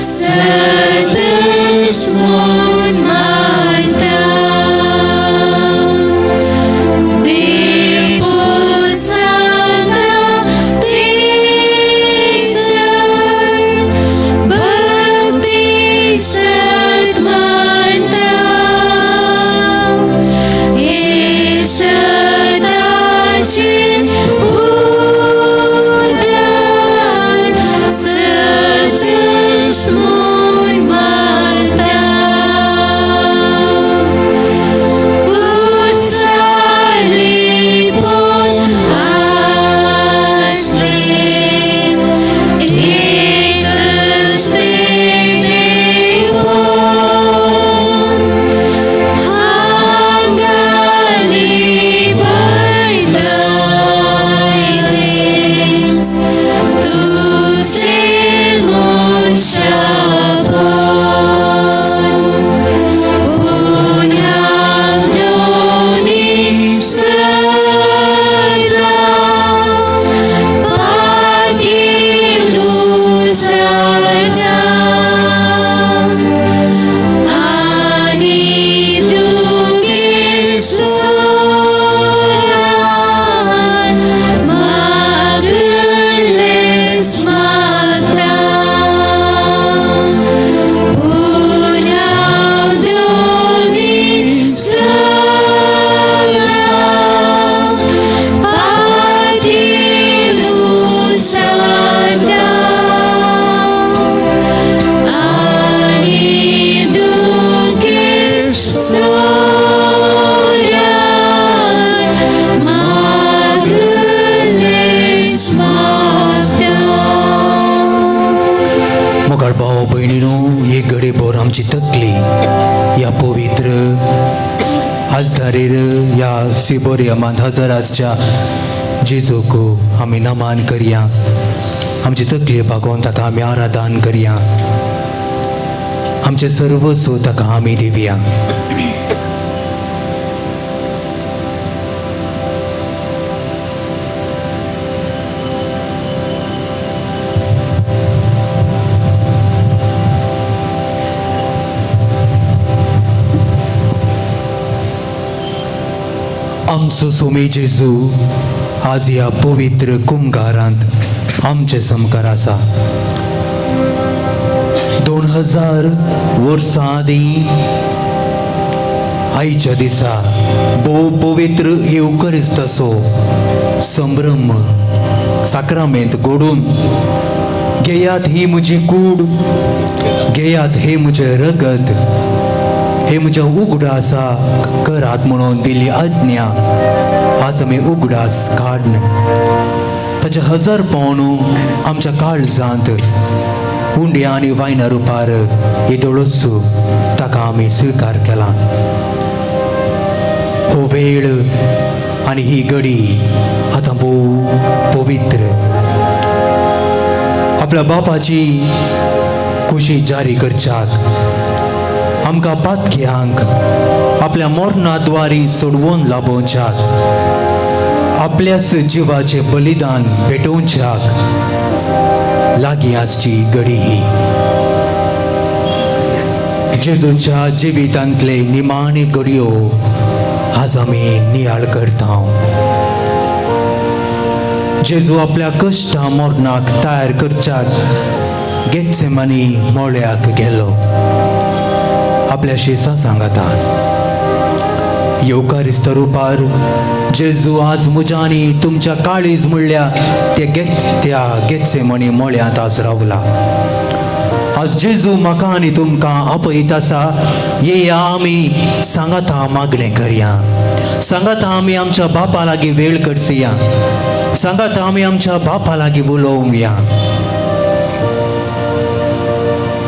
Satasmon Manta, Depo Santa Teresa, Bhakti Satmanta, He Sadache Udar Satasmon Manta, Kusalipon Aslim, Ikastenepon, Hangalipay Dailis, Tusemon Syapon, Unhang Doni Sada, Padim Lusada, Ani Dugisuran, Mageles Magda, Unhang Doni Sada, Padim Lusada, Ani Dugisuran, Mageles Magda. मोगाळ भाव बहिणीनो, एक घडी भर आमची तकली या पवित्र आल्तारेर या सिबोरियमांत हजर आसच्या जेजूक आमी नमान करया. आमची तकली भागोवन ताका आमी आराधन करया. आमचे सर्वस्व ताका आमी दिवया. आमचो सोमे जेजू आज ह्या पवित्र कुंभारांत आमचे समकार आसा. 2000 वर्सां आदीं आयच्या दिसा भोव पवित्र येवकरिस्ताचो संभ्रम साक्रामेंत घडोवन घेयात ही म्हजी कूड, घेयात हे म्हजें रगत, हे म्हज्या उगडासाक करात म्हणून दिली आज्ञा आज आमी उगडास काडन ताचे 1000 पावणू आमच्या काळजांत उंड्या आनी वायना रुपार येदोळोच ताका आमी स्विकार केला. हो वेळ आनी ही घडी आतां भोव पवित्र. आपल्या बापाची खुशी जारी करच्याक आमकां पातक्यांक आपल्या मोरणाद्वारी सोडवून लाबोवच्याक आपल्याच जिवाचे बलिदान भेटोवच्याक लागीं आसची घडी ही. जेजूच्या जिवितांतले निमाणे घडयो आज आमी नियाळ करता. जेजू आपल्या कश्टा मोरणाक तयार करच्याक गेत्सेमानी मोळ्याक गेलो. आपल्या शेसा सांगाता येवकारिस्त रुपार जेजू आज म्हज्या आनी तुमच्या काळीज म्हणल्या त्या गेत्सेमानी मोळ्यांत आज रावला. आज जेजू म्हाका आनी तुमकां आपयत आसा. येया आमी सांगाता मागणें करया. सांगाता आमी आमच्या बापा लागीं वेळ करचया. सांगाता आमी आमच्या बापा लागीं उलोवया.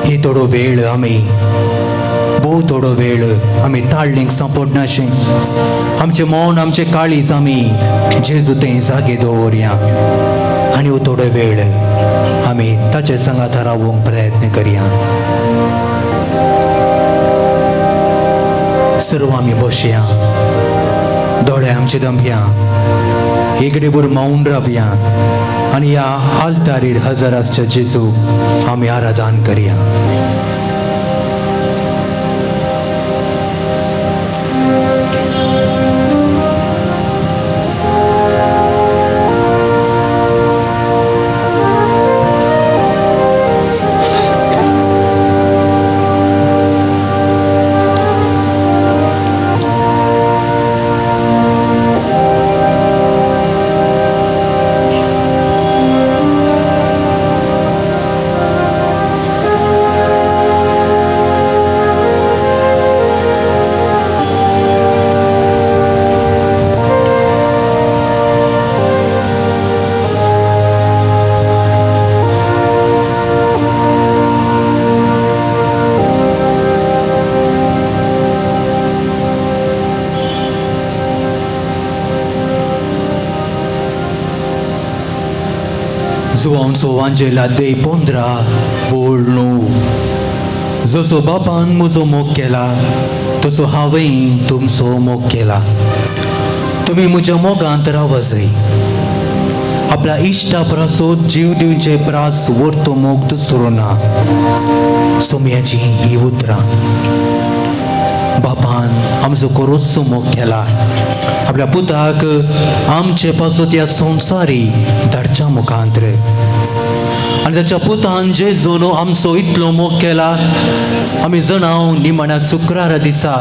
ही थोडो वेळ आमी भोव थोडो वेळ आमी ताळणेक सांपडनाशें आमचें मौन आमचें काळीज आमी जेजू थंय जागे दवरया आणि थोडो वेळ आमी ताचे संगात रावूंक प्रयत्न करया. सर्व आमी बसया, दोळे आमचे दंभया, एक भर मावून रावया आणि ह्या आल्तारीर हजर आसच्या जेजू आमी आराधन करया. Zuonso Angela dei pondra volno. Zoso bapan muzo मोग केला तसो हांवें तुमचो मोग केला. तुम्ही म्हज्या मोगांत रावजय. आपल्या इश्टा परसोत जीव दिवचे प्रास व्हरतो मोग दुसरो ना. सोम्याची ही उतरां. बापान आमचो कोरोचो मोग केला. आपल्या पुताक आमचे पासत ह्या संवसारी धाडच्या मुखांतर आनी ताच्या पुतान जेजून आमचो इतलो मोग केला. आमी जणाव निमाण्या शुक्रारा दिसा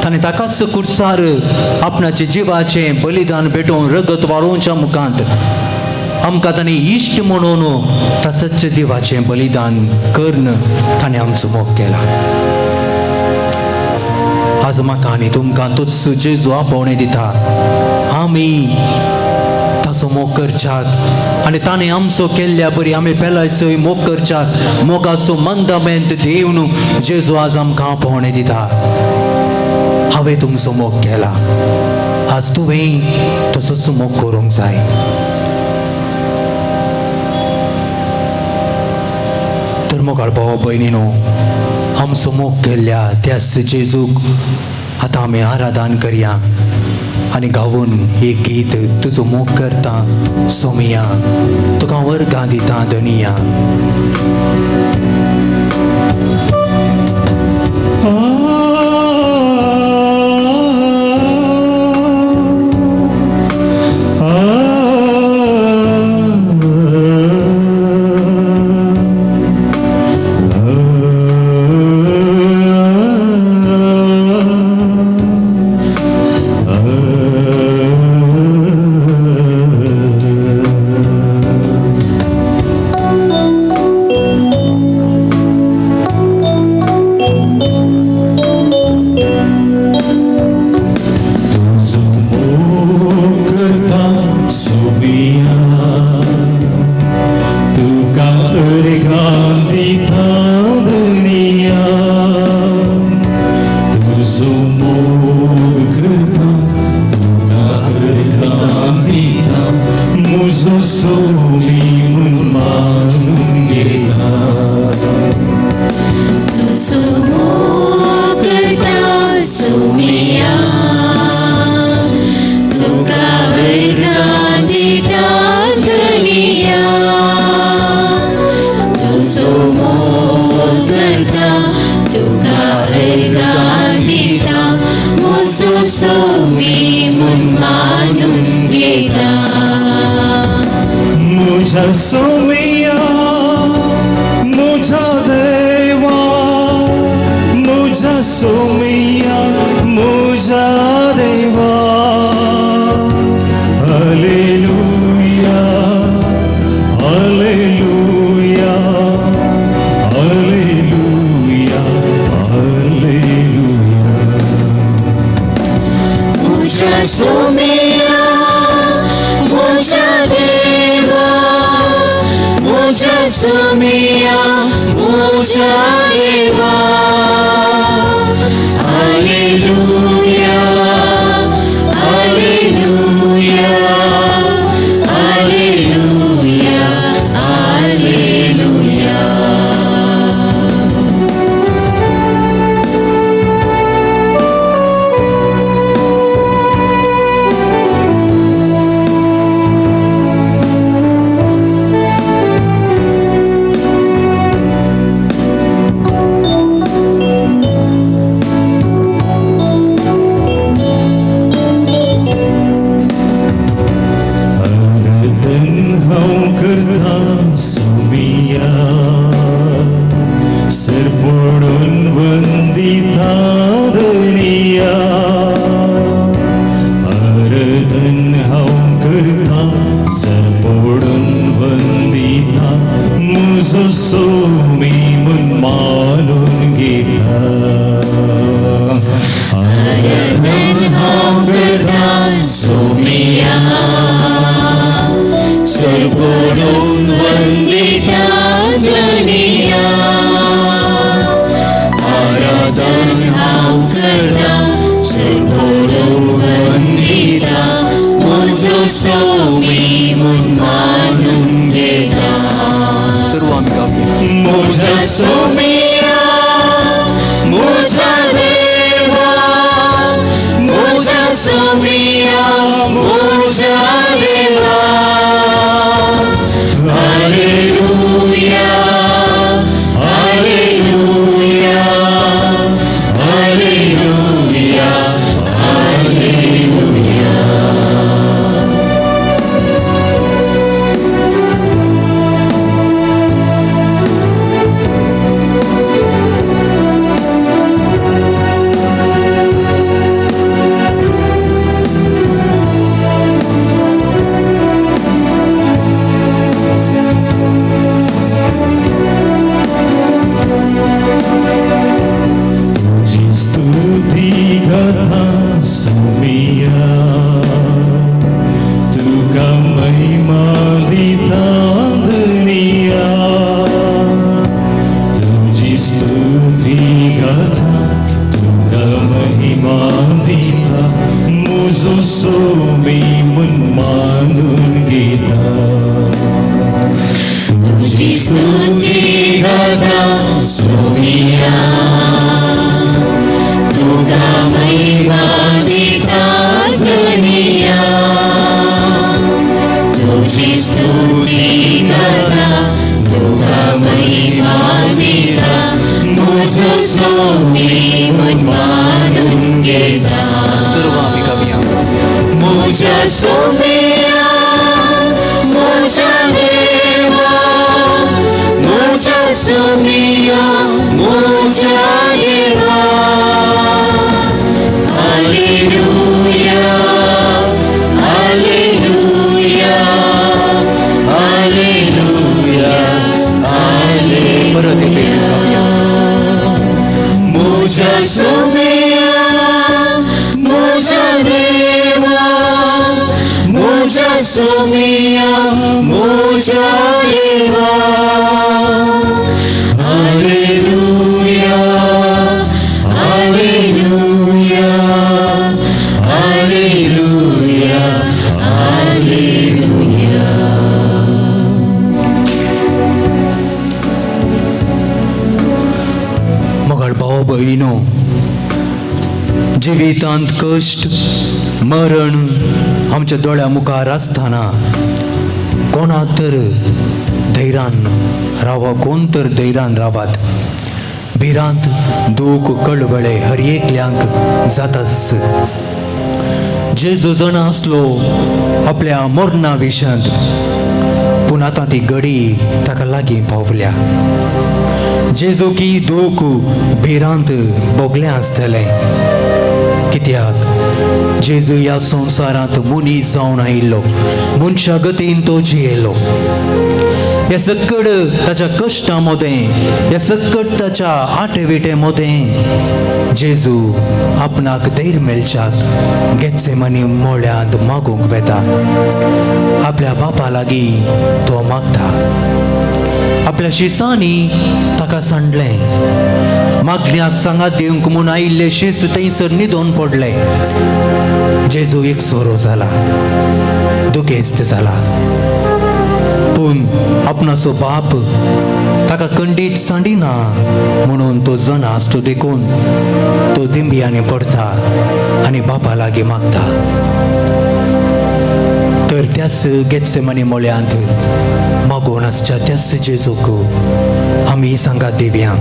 ताणें ताकाच कुर्सार आपणाचे जिवाचें बलिदान भेटोवन रगत वाळोवच्या मुखांत आमकां ताणें इश्ट म्हणून ताचेच देवाचें बलिदान करून ताणें आमचो मोग केला. आज म्हाका आनी तुमकां तोच जेजू आपोवणें दिता. आमी ताचो मोग करच्याक आनी ताणें आमचो केल्ल्या बरी आमी पेलायचोय मोग करच्याक मोगाचो मंदामेंत देवन जेजू आज आमकां आपोवणें दिता. हांवें तुमचो मोग केला. आज तुवें तसोच मोग करूंक जाय. तर मोगाळ भाव भयणीनो, आमचो मोग केल्ल्या त्याच जेजूक आतां आमी आराधन करया आनी गावून एक गीत तुजो मोग करता सोमिया, तुका वर्गां दिता धनिया. Alleluia, alleluia, alleluia. हांव करता सोमिया सर पडून वंदिता दुनिया आराधन हांव करता सर पडून वंदिता म्हजो सोमी म्हूण मानून घेता आराधन हांव करता सोमिया सर पडून वंदिता दुनिया आराधन हांव करता सर पडून वंदिता म्हजो सोमी म्हूण मानून घेता सर्व आम्ही गावया म्हज्या सोमिया म्हज्या देवा म्हज्या सोमिया म्हज्या देवा हालेलुया हालेलुया हालेलुया हालेलुया स्तुति गाथा सोमिया तुका महिमा दिता दुनिया तुझी स्तुति गाथा तुका महिमा दिता म्हजो सोमी म्हूण मानून घेता तुझी स्तुति गाथा सोमिया तुका महिमा दिता दुनिया तुझी स्तुति गाता तुका महिमा दिता म्हजो सोमी म्हूण मानून घेता सर्व आम्ही गावया म्हज्या सोमिया म्हज्या देवा म्हज्या सोमिया म्हज्या देवा हालेलुया हालेलुया हालेलुया हालेलुया म्हज्या सोमिया म्हज्या देवा म्हज्या सोमिया म्हज्या देवा हालेलुया हालेलुया हालेलुया हालेलुया मोगाळ भाव भयणीनो जिवितांत कश्ट मरण आमच्या दोळ्या मुखार आसतना कोणा तर धैर्यान रावा कोण तर धैर्यान रावात भिरांत दूख कळवळे हर एकल्यांक जाताच जेजू जण आसलो आपल्या मरणा विशंत पूण आतां ती घडी ताका लागीं पावल्या जेजू की दूख भिरांत बोगलें आसतलें कित्याक जेजू ह्या संवसारांत मनीस जावन आयिल्लो मनशा गतीन तो जियेलो हे सकट ताच्या कश्टा मदें हे सकट ताच्या आटेविटे मदें जेजू आपणाक धैर्य मेळच्याक गेत्सेमनी मोळ्यांत मागूंक वेता आपल्या बापा लागीं तो मागता आपल्या शिसांनी ताका सांडलें मागण्याक सांगात दिवंक म्हूण आयिल्ले शीस थंयसर न्हिदोन पडले जेजू एक सोरो जाला दुखेस्त जाला पूण आपणाचो बाप ताका खंडीत सांडिना म्हणून तो जण आसतो देखून तो दिंबियांनी पडता आनी बापा लागीं मागता तर त्याच गेत्सेमनी मोळ्यांत मागोन आसच्या त्याच जेजूक आमी सांगात दिवया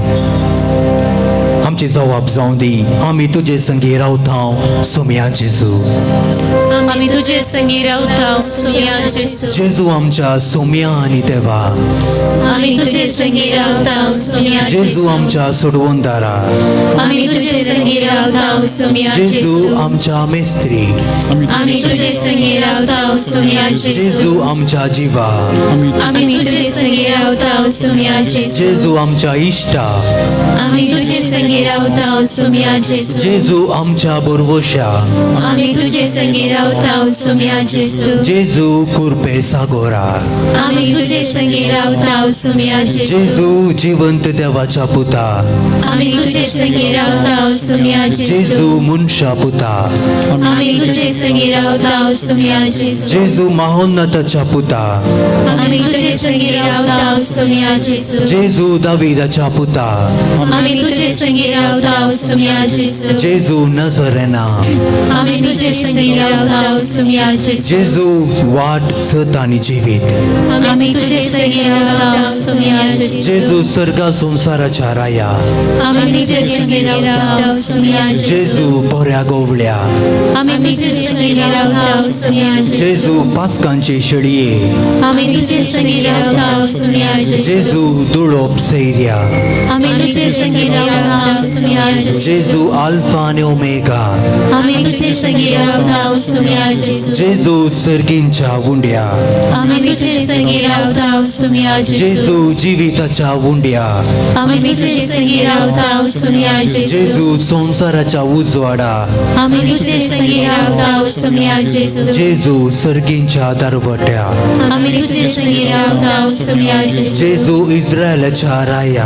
आमची जबाब जावं दी आमी तुजे संगी रावता सोम्या जेजू आमी तुजे संगी रावता सोम्या जेजू जेजू आमच्या सोम्या आनी देवा आमी तुजे संगी रावता सोम्या जेजू आमच्या सोडवणदारा आमी तुजे संगी रावता सोम्या जेजू आमच्या मेस्त्री आमी तुजे संगी रावता सोम्या जेजू आमच्या जिवा आमी तुजे संगी रावता सोम्या जेजू आमच्या इष्टा आमी तुजे संगी रावता सोम्या जेजू आमच्या बरवशा आमी तुजे संगी रावता सोम्या जेजू कुर्पे सागोरा आमी तुजे संगी रावता सोम्या जेजू जिवंत देवाच्या पुता आमी तुजे संगी रावता सोम्या जेजू मनशा पुता आमी तुजे संगी रावता सोम्या जेजू महोन्नताच्या पुता आमी तुजे संगी रावता सोम्या जेजू दाविदाच्या पुता आमी तुजे संगी रावता सोम्या जेजू नजरेना आमी तुजे संगी रावता सोम्या जेजू वाट सत आनी जिवीत आमी तुजे संगी रावता सोम्या जेजू सर्गा संसाराच्या राया आमी तुजे संगी रावता सोम्या जेजू बऱ्या गोवल्या आमी तुजे संगी रावता सोम्या जेजू पास्कांचे शेळये आमी तुजे संगी रावता सोम्या जेजू दुळोप सैर्या आमी तुजे संगी रावता सोम्या जेजू आल्फा आनी ओमेगा आमी तुजे संगी रावता सोम्या जेजू सर्गींच्या उंड्या आमी तुजे संगी रावता सोम्या जेजू जिविताच्या उंड्या आमी तुजे संगी रावता सोम्या जेजू संसाराच्या उजवाडा आमी तुजे संगी रावता सोम्या जेजू सर्गींच्या दरवट्या आमी तुजे संगी रावता सोम्या जेजू इस्रायलाच्या राया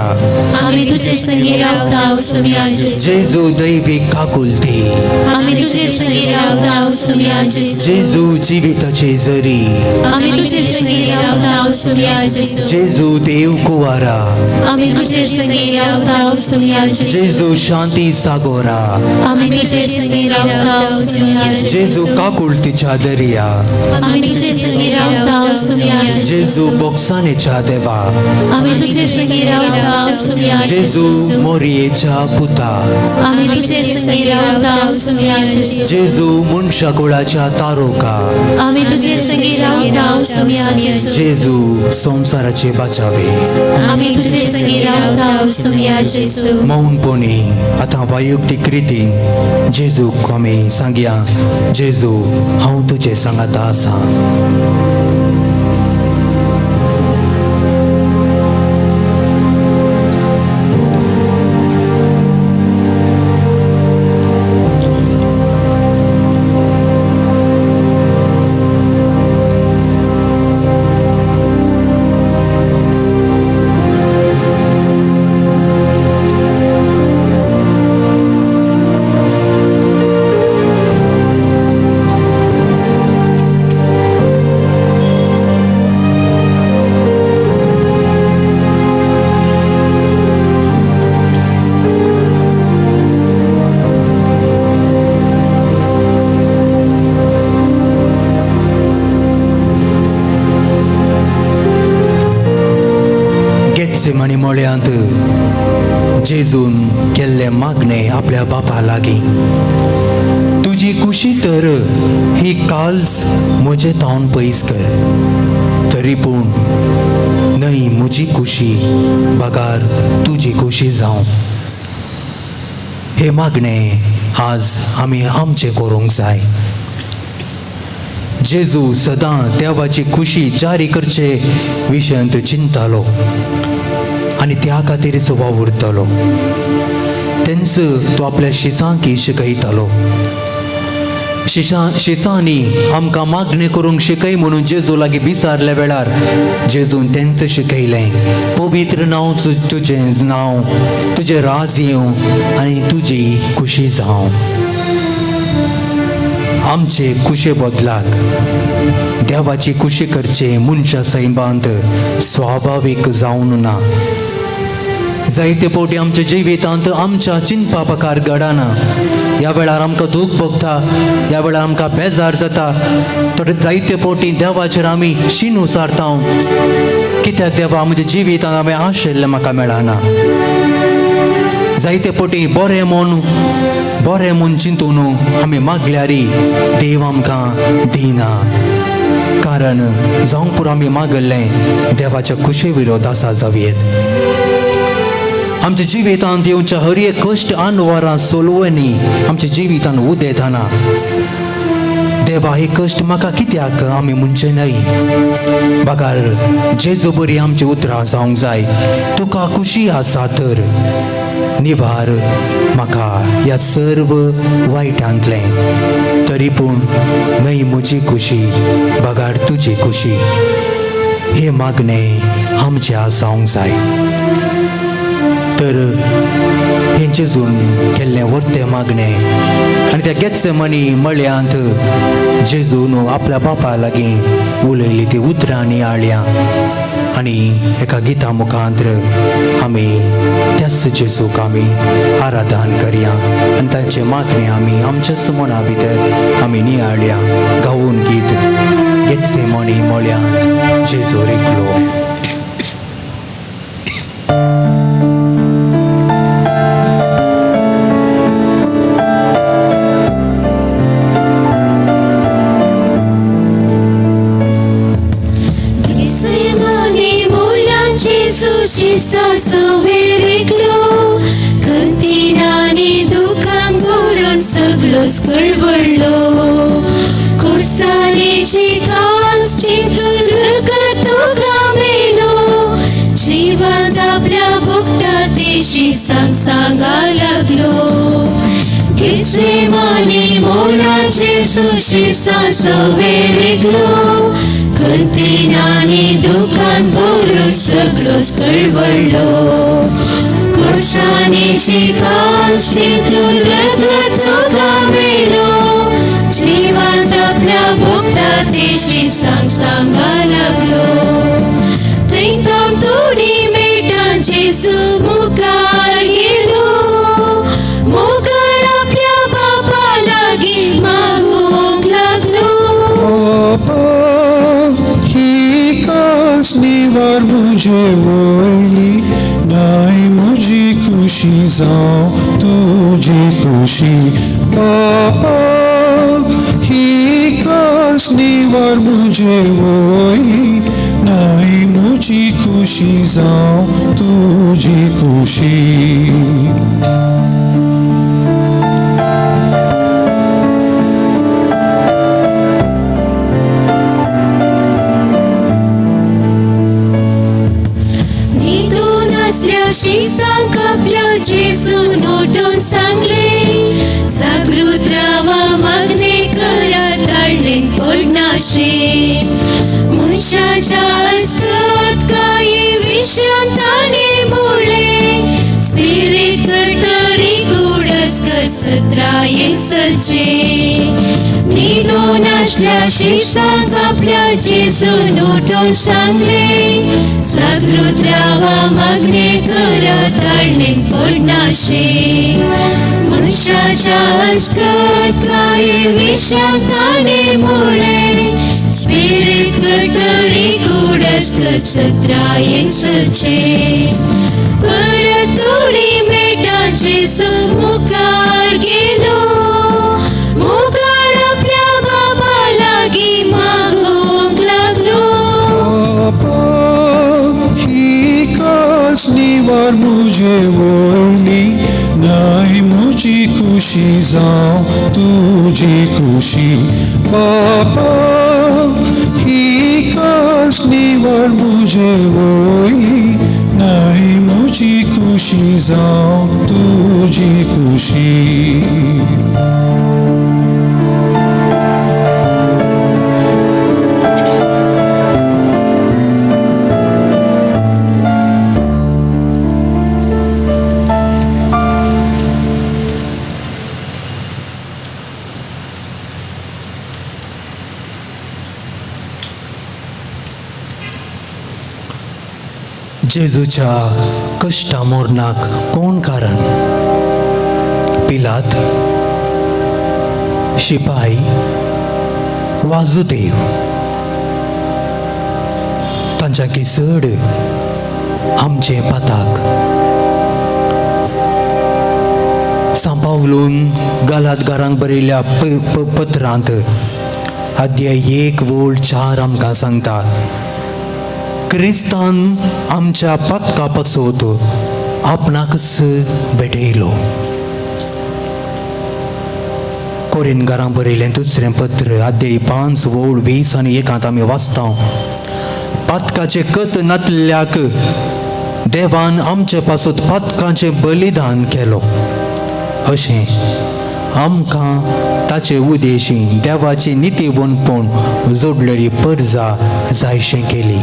आमी तुजे संगी रावता सोम्या जेजू दैविक काकुलती आमी तुजे संगी रावता सोम्या जेजू जिविताची जरी आमी तुजे संगी रावता सोम्या जेजू देव कुवारा आमी तुजे संगी रावता सोम्या जेजू शांती सागोरा आमी तुजे संगी रावता सोम्या जेजू काकुलतीच्या दर्या आमी तुजे संगी रावता सोम्या जेजू बोक्सानेच्या देवा आमी तुजे संगी रावता सोम्या जेजू मोरयेच्या पुता आमी तुजे संगी रावता सोम्या जेजू मनशा कुळाच्या तारोका आमी तुजे संगी रावता सोम्या जेजू संसाराचे बाचावे आमी तुजे संगी रावता सोम्या मौनपणी आता वैयक्तीक रितीन जेजूक आमी सांगया जेजू हांव तुजे सांगाता आसा गेत्सेमनी मळ्यांत जेजून केल्ले मागणे आपल्या बापा लागीं तुजी खुशी तर ही काल्स म्हजे तावन पयस कर तरी पूण न्हय म्हजी खुशी बगार तुजी खुशी जावं हे मागणे आज आमी आमचे करूंक जाय जेजू सदां देवाची खुशी जारी करचे विशयांत चिंतालो आनी त्या खातीर वावुरतालो तेंच तो आपल्या शिसांकी शिकयतालो शिसांनी आमकां मागणी करूंक शिकय म्हणून जेजू लागीं विचारल्या वेळार जेजून तेंच शिकयलें पवित्र नांव तुजें नांव तुजें राज येवं आनी तुजी खुशी जावं आमचे खुशे बदलाक देवाची खुशी करचे मनशा सैबांत स्वाभावीक जावन ना जायते फावटी आमच्या जिवितांत आमच्या चिंतपा प्रकार घडना ह्या वेळार आमकां दूख भोगता ह्या वेळार आमकां बेजार जाता तर जायते फावटी देवाचेर आमी शीन उसारता कित्याक देवा म्हज्या जिवितांत हांवें आशिल्लें म्हाका मेळना जायते पटी बरें म्हूण चिंतून आमी मागल्यारी देव आमकां दिना. कारण जावंक पुरो आमी मागल्लें देवाच्या खुशे विरोध आसा जावयेत. आमच्या जिवितांत येवच्या हर एक कश्ट आन वरां सोलवनी आमच्या जिवितांत उदय येताना देवा हे कश्ट म्हाका कित्याक आमी म्हणचे न्हय. बागार जेजू बरी आमची उतरां जावंक जाय. तुका खुशी आसा तर निवार म्हाका ह्या सर्व वायटांतलें. तरी पूण न्हय म्हजी खुशी बागार तुजी खुशी हे मागणें आमचें जावंक जाय. तर हें जेजून केल्लें वर्तें मागणें आनी त्या गेत्सेमनी मळ्यांत जेजून आपल्या बापा लागीं उलयली ती उतरां नियाळ्या. आनी एका गिता मुखांतर आमी त्याच जेजूक आमी आराधन करया आनी तांचे मागणें आमी आमच्या मना भितर आमी नियाळ्या. गावून गीत गेत्सेमनी मळ्यांत जेजू रिकलो. सगळोच कळवळलो कुर्सानेची कास चिंतून रगत गामेलो. जिवांत आपल्या भोगता तेशी सांगा लागलो. गेत्सेमानी मोलान जेजूशी सवेर एकलो. खंतीनानी दुखान भरून सगळोच कळवळलो. कुर्सानेची कास चिंतून रगत गामेलो. जिवांत आपल्या भोगता तेशी सांगा लागलो. थंय थोडी मेटां जेजू मुखार गेलो. मोगाळ आपल्या बापा लागीं मागूंक लागलो. ही कास निवार मुझे वळली नाय मुझी खुशी जावं तुझी खुशी. बाबा ही कास निवार मुझे वळली नाय मुझी खुशी जावं तुझी खुशी. शिसांक आपल्या जेजून उठून सांगले. जागृत रावा मागणे करा ताळणेन पडनाशे. मनशाच्या अस्कत काही विशयान ताणे बोले. स्पिरीत करतरी कुडस सत्रायेक सलचे. न्हिदून आसल्या शिसांक आपल्या जेजून उठून सांगले. जागृत रावा मागणे करा ताळणेन पडनाशे. मनशाच्या अस्कत काही विशयान ताणे बोले. स्पिरीत करतरी कुडस सत्रायेक सलचे. परत थोडी मेटां जेजू मुखार गेलो. मोगाळ आपल्या बाबा लागीं मागूंक लागलो. ही कास निवार मुझे वळली नाय मुझी खुशी जावं तुझी खुशी. बाबा ही कास निवार मुझे वळली नाय मुझी खुशी जावं तुझी खुशी. जेजूच्या कश्टा मोरणाक कोण कारण? पिलात, शिपाई, वासुदेव. तांच्या चड आमचे पाताक सांपावलून गालातकारांक बरयल्ल्या पत्रांत अध्याय 1:4 आमकां सांगता, क्रिस्तान आमच्या पत्का पासोत आपणाकच भेटयलो. कोरिंतकारांक बरयलें दुसरें पत्र अध्याय 5:20 आमी वाचता, पत्काचे कत नातल्याक देवान आमचे पासून पत्काचें बलिदान केलो. अशें आमकां ताचे उद्देशीं देवाची नितीवंतपण जोडलेली परजा जायशें केली.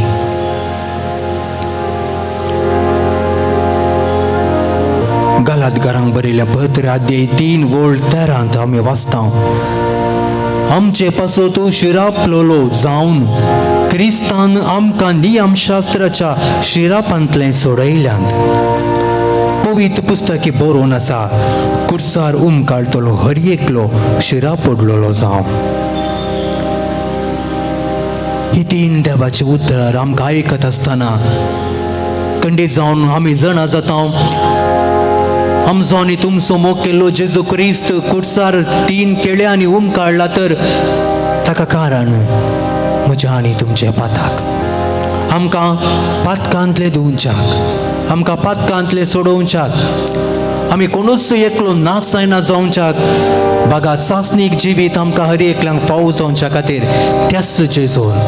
गालातकारांक बरयलें पत्र अध्याय 3:13 आमी वाचता, आमचे पासून शिरापलोलो जावन क्रिस्तान आमकां नियमशास्त्राच्या शिरापांतलें सोडयल्यान. पवित्र पुस्तकी बरोवन आसा, कुर्सार काडटलो हर एकलो शिरा पडलेलो जावं. ही 3 देवाची उतरां आमकां आयकत आसतना खंडीत जावन आमी जाणा जाता, आमचो आनी तुमचो मोग केल्लो जेजू क्रिस्त कुर्सार 3 केळ्यांनी काडला, तर ताका कारण म्हज्या आनी तुमचे पाताक. आमकां पातकांतले धुवच्याक, आमकां पातकांतले सोडोवच्याक, आमी कोणूच एकलो नाच जायना जावच्याक, बागा सासनीक जिवीत आमकां हर एकल्यांक फावो जावच्या खातीर त्याच जेजून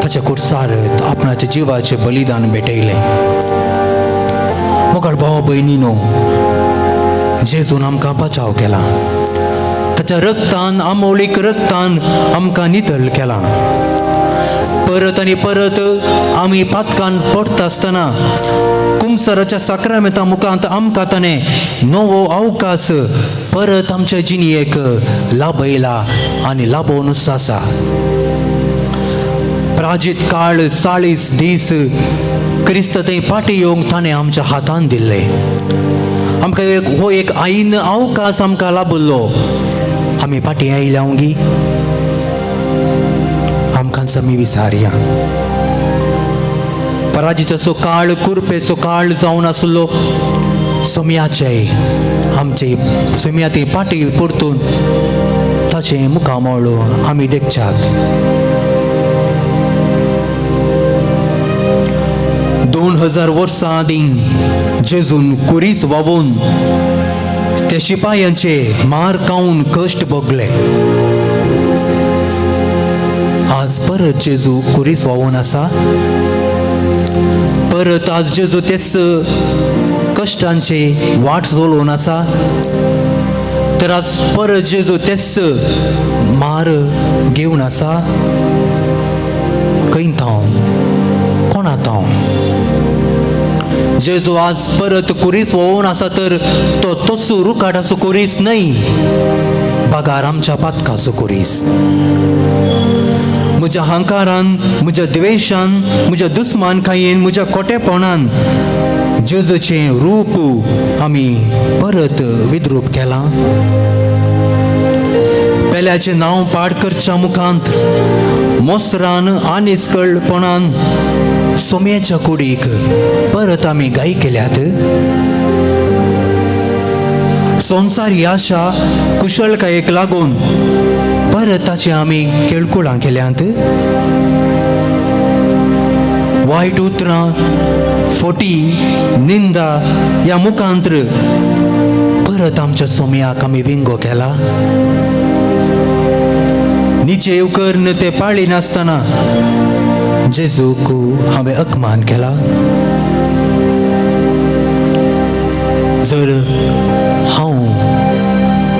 ताच्या कुर्सार आपणाच्या जिवाचें बलिदान भेटयलें. मोगाळ भाव भयणीनो, जेजून आमकां बचाव केला. ताच्या रक्तान, अमोलीक रक्तान आमकां नितळ केला. परत आनी परत आमी पातकान पडटा आसतना कुमसाराच्या साक्रामेंता मुखांत आमकां ताणें नवो अवकाश परत आमच्या जिणयेक लाभयला आनी लाभोवनूच आसा. प्राजीत काळ 40 दीस क्रिस्त थंय पाटी येवंक ताणें आमच्या हातान दिल्ले. आमकां हो एक आईन अवकाश आमकां लाभलो. आमी पाटी आयल्या गी, आमकांच आमी विचारया. पराजिताचो काळ, कुरपेचो काळ जावन आसलो, सोम्याचे आमचे सोम्या ती पाटी परतून ताचे मुखामोळ आमी देखच्यात. 2000 वर्सां आदीं जेजून कुरीस वावून त्या शिपायांचे मार खावन कश्ट भोगले. आज परत जेजू कुरीस वावून आसा. परत आज जेजू तेच कश्टांचे वाट चलोवन आसा. तर आज परत जेजू तेच मार घेवन आसा. खंय थांव, कोणा थांव जेजू आज परत कुरीस वावून आसा, तर तो तसो रुखाटाचो कुरीस न्हय, बागार आमच्या पातकाचो कुरीस. म्हज्या अहंकारान, म्हज्या द्वेशान, म्हज्या दुस्मानकायेन, म्हज्या खोटेपणान जेजूचें रूप आमी परत विद्रूप केलां. पेल्याचें नांव पाड करच्या मुखांत मोसरान आनी निस्कळपणान सोम्याच्या कुडीक परत आमी गाय केल्यात. संवसारी आशा कुशळकायेक लागून परत ताची आमी केळकुळां केल्यांत. वायट उतरां, फोटी, निंदा ह्या मुखांत्र परत आमच्या सोम्याक आमी विंगो केला. निचे येवकर ते पाळी नासतना जेजूक हांवें अपमान केला. जर हांव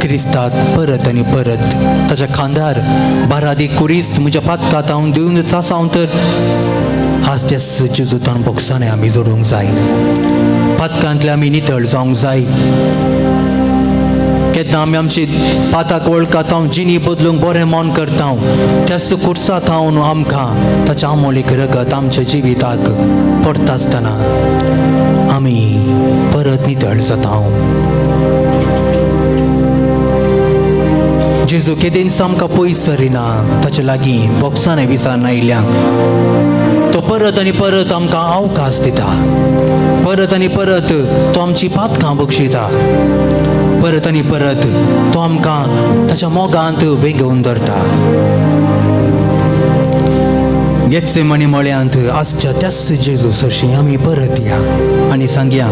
क्रिस्ताक परत आनी परत ताच्या खांदार बारादी कुरीस्त म्हज्या पातकांत हांव दिवनच आसा, तर आज तेच जेजूतान बोक्सांनी आमी जोडूंक जाय. पातकांतले आमी नितळ जावंक जाय. केन्ना आमी आमची पाताक वळखात हांव जिणी बदलूंक बरें मन करता. त्याच कुर्सांत हांव आमकां ताच्या अमोलीक रगत आमच्या जिविताक पडटा आसतना आमी परत नितळ जाता. जेजू केदेन सामका पयस सरिना ताचे लागीं बॉक्सान विचारना आयल्यांक तो परत आनी परत आमकां अवकाश दिता. परत आनी परत तो आमची पातकां बक्षिता. परत आनी परत तो आमकां ताच्या मोगांत वेगोवन धरता. गेत्सेमनी मळ्यांत आजच्या त्याच जेजू सरशी आमी परत या आनी सांगया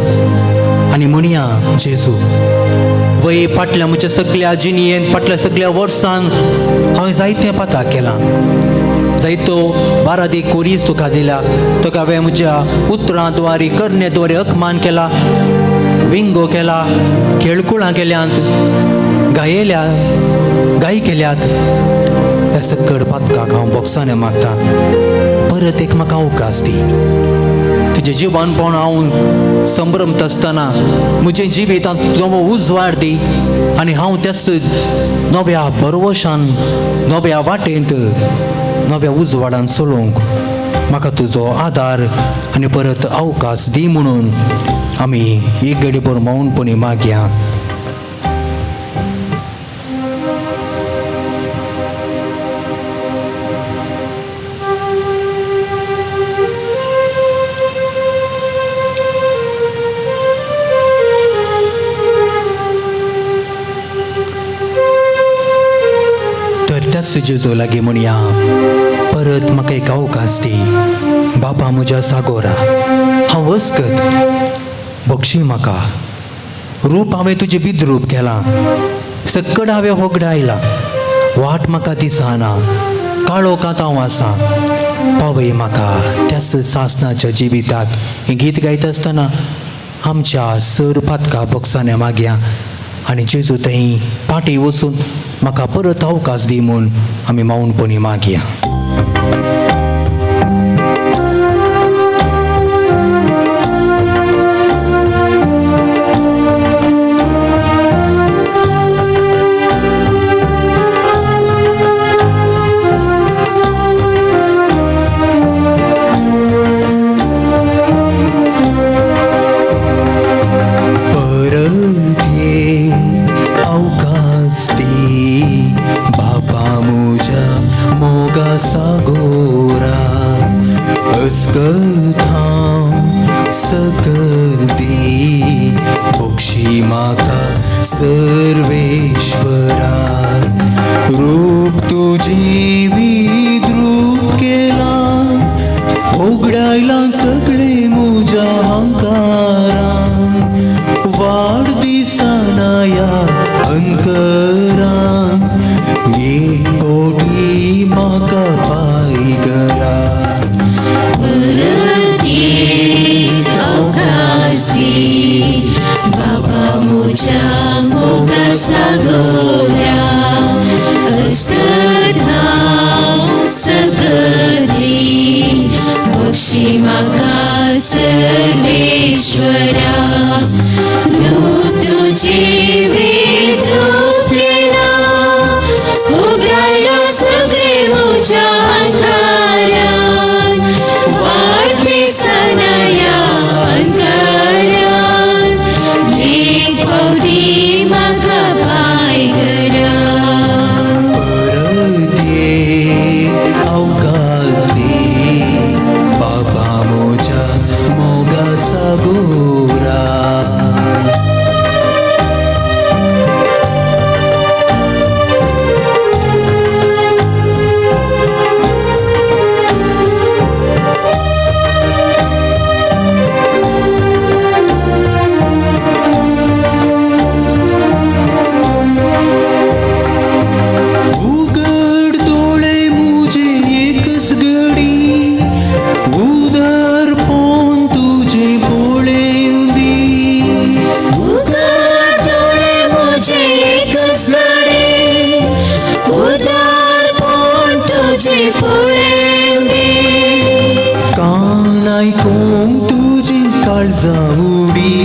आनी म्हणया, जेजू वय फाटल्या म्हज्या सगळ्या जिणयेन फाटल्या सगळ्या वर्सान हांवें जायतें पाता केलां. जायतो बारादी कोरीस तुका दिला. तुका हांवें म्हज्या उतरांद्वारे करण्याद्वारे अकमान केला, विंगो केला, खेळकुळां केल्यांत, गायी केल्यात. ह्या सकड पातकाक हांव बॉक्सान मागता. परत एक म्हाका अवकाश दी. तुजें जिवानपण हांव संभ्रमत आसतना म्हजें जिवितांत नवो उजवाड दी आनी हांव त्याच नव्या बरोवशान, नव्या वाटेंत, नव्या उजवाडान चलोवंक म्हाका तुजो आदार आनी परत अवकाश दी म्हणून आमी एक घडीभर मौनपणी मागया. जेजू लागीं म्हणया, परत म्हाका एक अवकाश दी. बापा म्हज्या सागोरा, हांव वचकत बक्षी म्हाका. रूप हांवें तुजें विद्रूप केलां, सकड हांवें होगडायलां. वाट म्हाका दिसना, काळोखांत हांव आसा. पावय म्हाका त्याच सासणाच्या जिविताक. हें गीत गायता आसतना आमच्या सर पातका बॉक्सांनी मागया आनी जेजू थंय पाटी वचून म्हाका परत अवकाश दी म्हूण आमी मौनपणी मागया. सर्वेश्वरा रूप तुझे विद्रूप केला, होगडायला सगळे म्हज्या हंकारान. वाड दिसना या अंतरान, एक पोटी म्हाका पाय गरा. अवकाश दी बाबा म्हज्या मोगा सागोरा. अस्कत हांव सकत दी बक्षी म्हाका सर्वेश्वरा. रूप तुजें विद्रूप केला, होगडायलो सगळे म्हज्या अंतरान. वाट दिसना या अंतरान, एक पावटी म्हाका पाय गरा. परत ये अवकाश दी बाबा म्हज्या मोगा सागोरा. कान आयकूंक तुजी काळजावडी,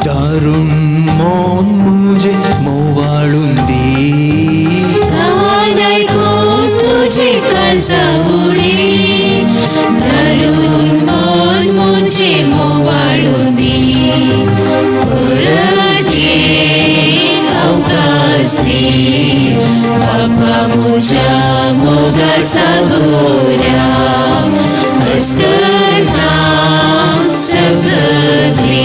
दारूण मौन म्हजें मोवाळून दी. कान आयकूंक तुजी काळजावडी, दारूण मौन म्हजें मोवाळून दी. परत ये अवकाश दी अस्कर्धां सकदे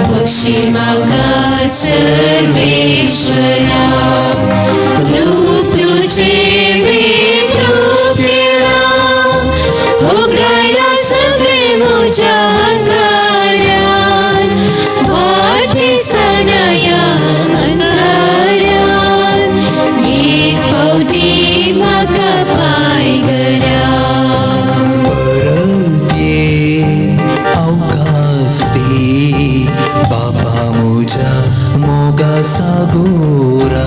बक्षी म्हाका सर्वेश्वरा रूप तुझे विद्रूप केला उगडायला सगळे म्हज्या अंगारान वाटे सनया अंगारान एक पावटी म्हाका पाय गरा बाबा मुझा मोगा सागोरा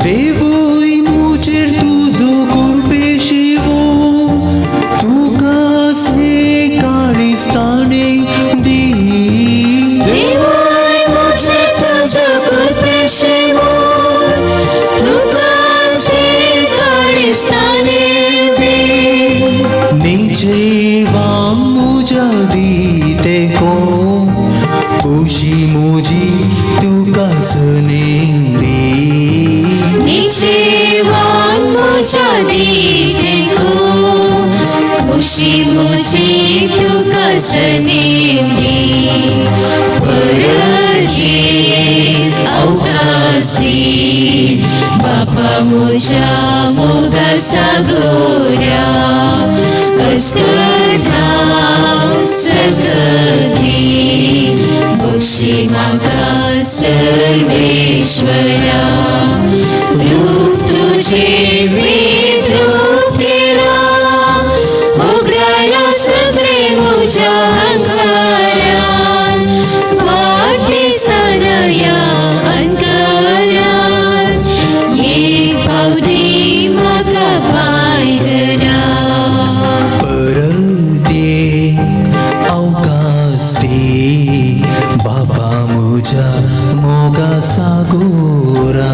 देवोय मुजेर तुझो कुर्बेशिवो तुका से काळिस्ताने दी देवोय मुजेर तुझो कुर्बेशिवो तुका से काळिस्ताने दी निजेवा मुजा दीते को खुशी मुजी तुका सनेंदी निजेवान मुझा दीते को खुशी मुझे तू कसने दी परत येत अवकाशी बापा मुझा मोगा सागोरा अस्कर्धां सकदे बक्षी म्हाका सर्वेश्वरा रूप तुझे विद्रूप केला उगडायला सगळे म्हज्या अंगारान वाटे सनया अंगारान एक पावटी म्हाका पाय गरा परते अवकाश दे बाबा मुझा मोगा सागोरा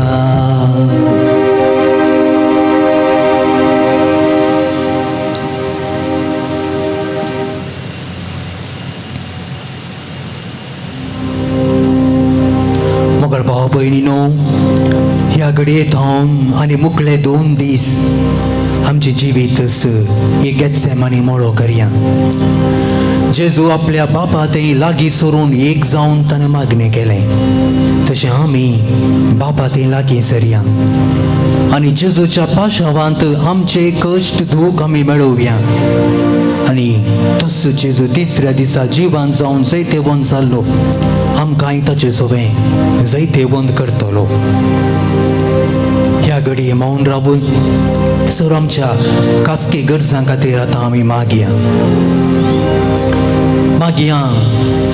मोगळ भाव भयणीनो ह्या घडयेंत हांव आनी मुकले 2 दीस आमचे जिवीत एक गेत्सेमानी मोळो करया जेजू आपल्या बापा थंय लागीं सरून एक जावन ताणें मागणें केलें तशें आमी बापा थंय लागीं सरया आनी जेजूच्या पाशावांत आमचे कश्ट दूख आमी मेळोवया आनी तसो जेजू तिसऱ्या दिसा जिवान जावन जैतेवंत जाल्लो आमकांय ताचें सवें जैतेवंत करतलो ह्या घडये मौन रावून सर आमच्या खासगी गरजां खातीर आतां आमी मागया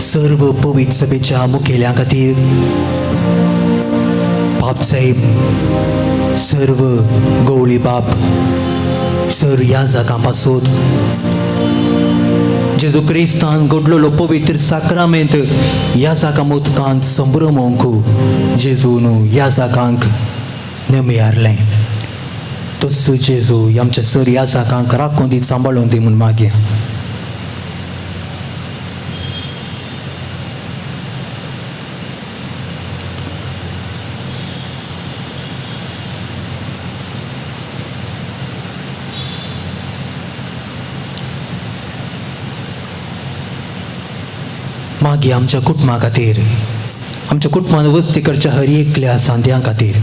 सर्व पवित्र सभेच्या मुखेल्या खातीर बाप साहेब सर्व गवळी बाप सर ह्या जागां पासून जेजू क्रिस्तान घडलोलो पवित्र साक्रामेंत ह्या जागा मोदकांत संभ्रमोवंक जेजून ह्या जागांक नेमी हारलें तसो जेजू आमच्या सर ह्या जागांक राखून दी सांबाळून दी म्हूण मागया मागी आमच्या कुटुंबा खातीर आमच्या कुटुंबान वस्ती करच्या हर एकल्या सांद्यां खातीर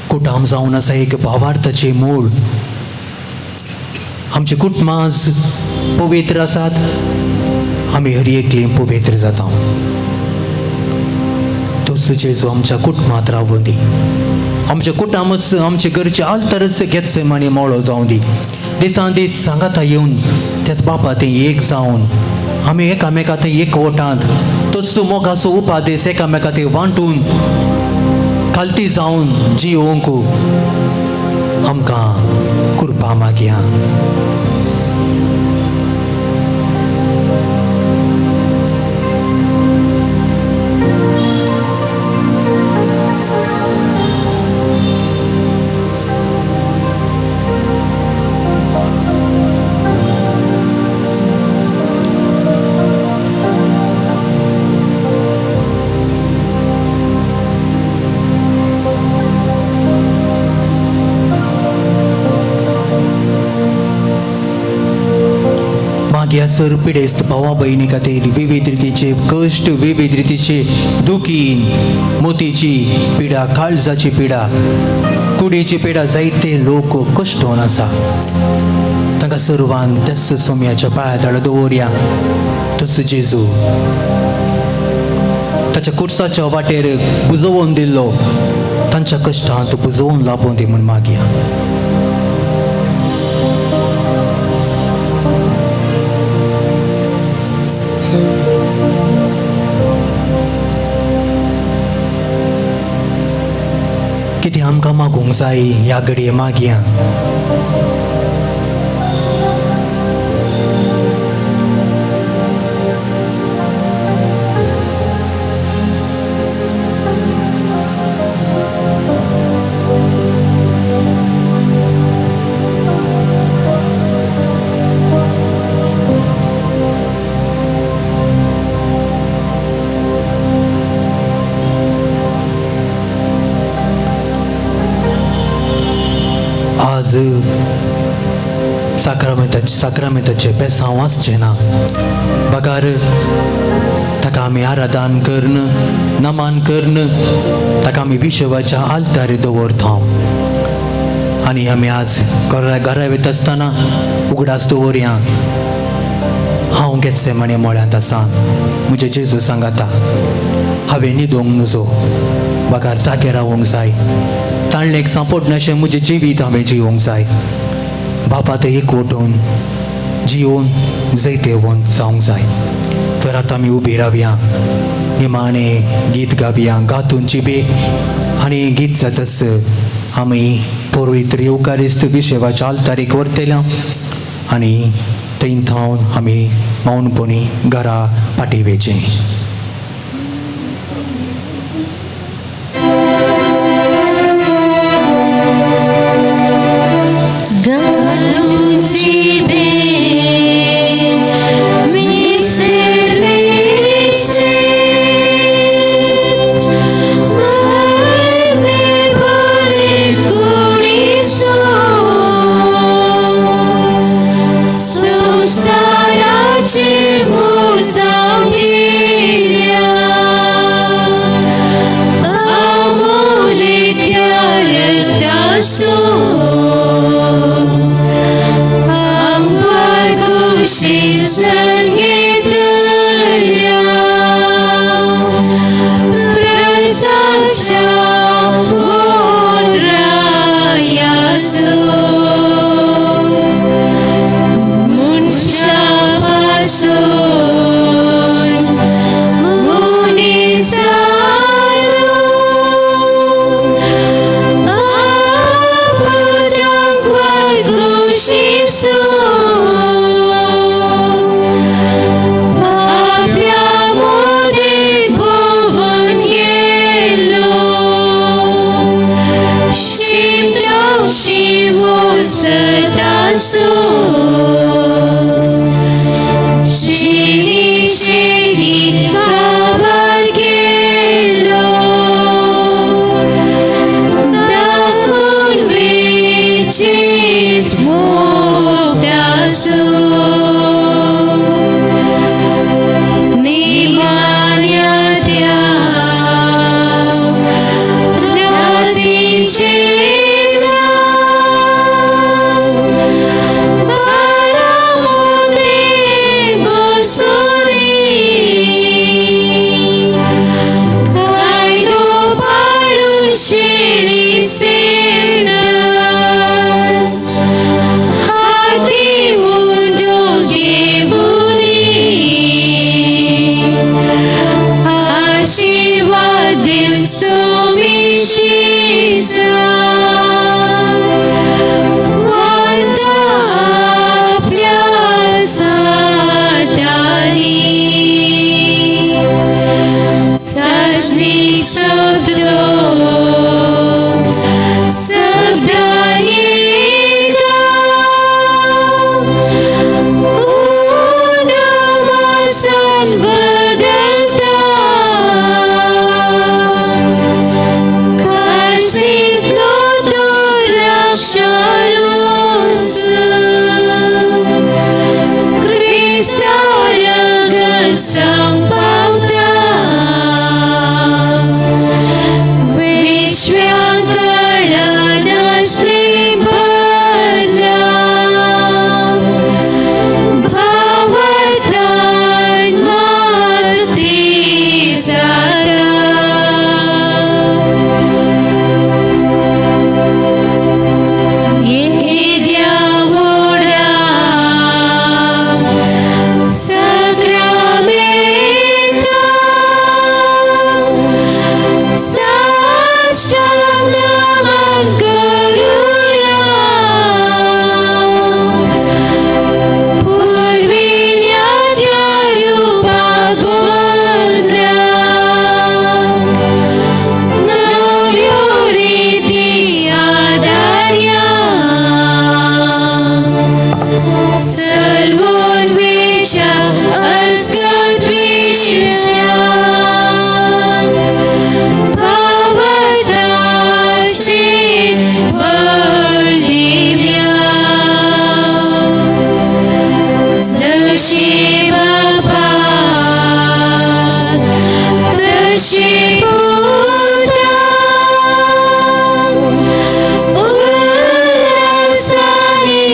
कुटाम जावन आसा एक भावार्थाचें मूळ आमचे कुटुंबां पवित्र आसात आमी हर एकली पवित्र जाता तसो जेजू आमच्या कुटुंबांत रावूं दी आमच्या कुटुंबांत आमचे घरचे आल्तरच गेत्सेमानी मोळो जावं दी दिसान दीस सांगाता येवन त्याच बापा थंय एक जावन आमी एकामेका थंय एकवटांत तसो मोगाचो उपादेश एकामेका थंय वांटून खालती जावन जियोवंक आमकां कृपा मागया मागया सर पिडेस्त भावा बहिणी खातीर विविध रितीचे कश्ट विविध रितीचे दुखीन मोतीची पिडा काळजाची पिडा कुडीची पिडा जायते लोक कश्टोन आसा तांकां सर्वांक त्याच सोम्याच्या पांया तळ दवरया तस जेजू ताच्या कुर्साच्या वाटेर बुजोवन दिल्लो तांच्या कश्टांत बुजोवन लाभोवन दी म्हूण मागया कितें आमकां मागूंक जाय ह्या घडये मागया आज साक्रामेंताचे बेसांव आसचें ना बगार ताका आमी आराधन करन नमन करन ताका आमी विशवाच्या आल्तार दवरता आनी आमी आज घरा वयता आसतना उगडास दवरया हांव घेतसे म्हणे मोळ्यांत आसा म्हजे जेजू सांगाता हांवें न्हिदोंक नजो बगार जागे रावूंक जाय ताणलेक सांपडनाशें म्हजें जिवीत हांवें जिवोंक जाय बापा ते एकवटून जिवन जैते वंत जावंक जाय तर आतां आमी उबी रावया निमाणें गीत गावया गातून चिबे आनी गीत जातस आमी पवित्र युकारिस्त विशेवाच्या आल्तारीक व्हरतल्या आनी थंय थावन आमी मौनपणी घरा पाठयेचें Bye.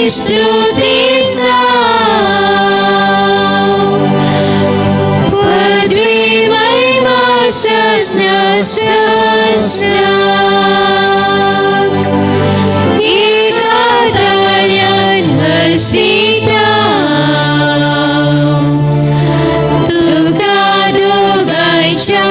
स्तुतीचा पदवी महिमा शासनाक एका ताळ्यान हसिता तुका दोगांच्या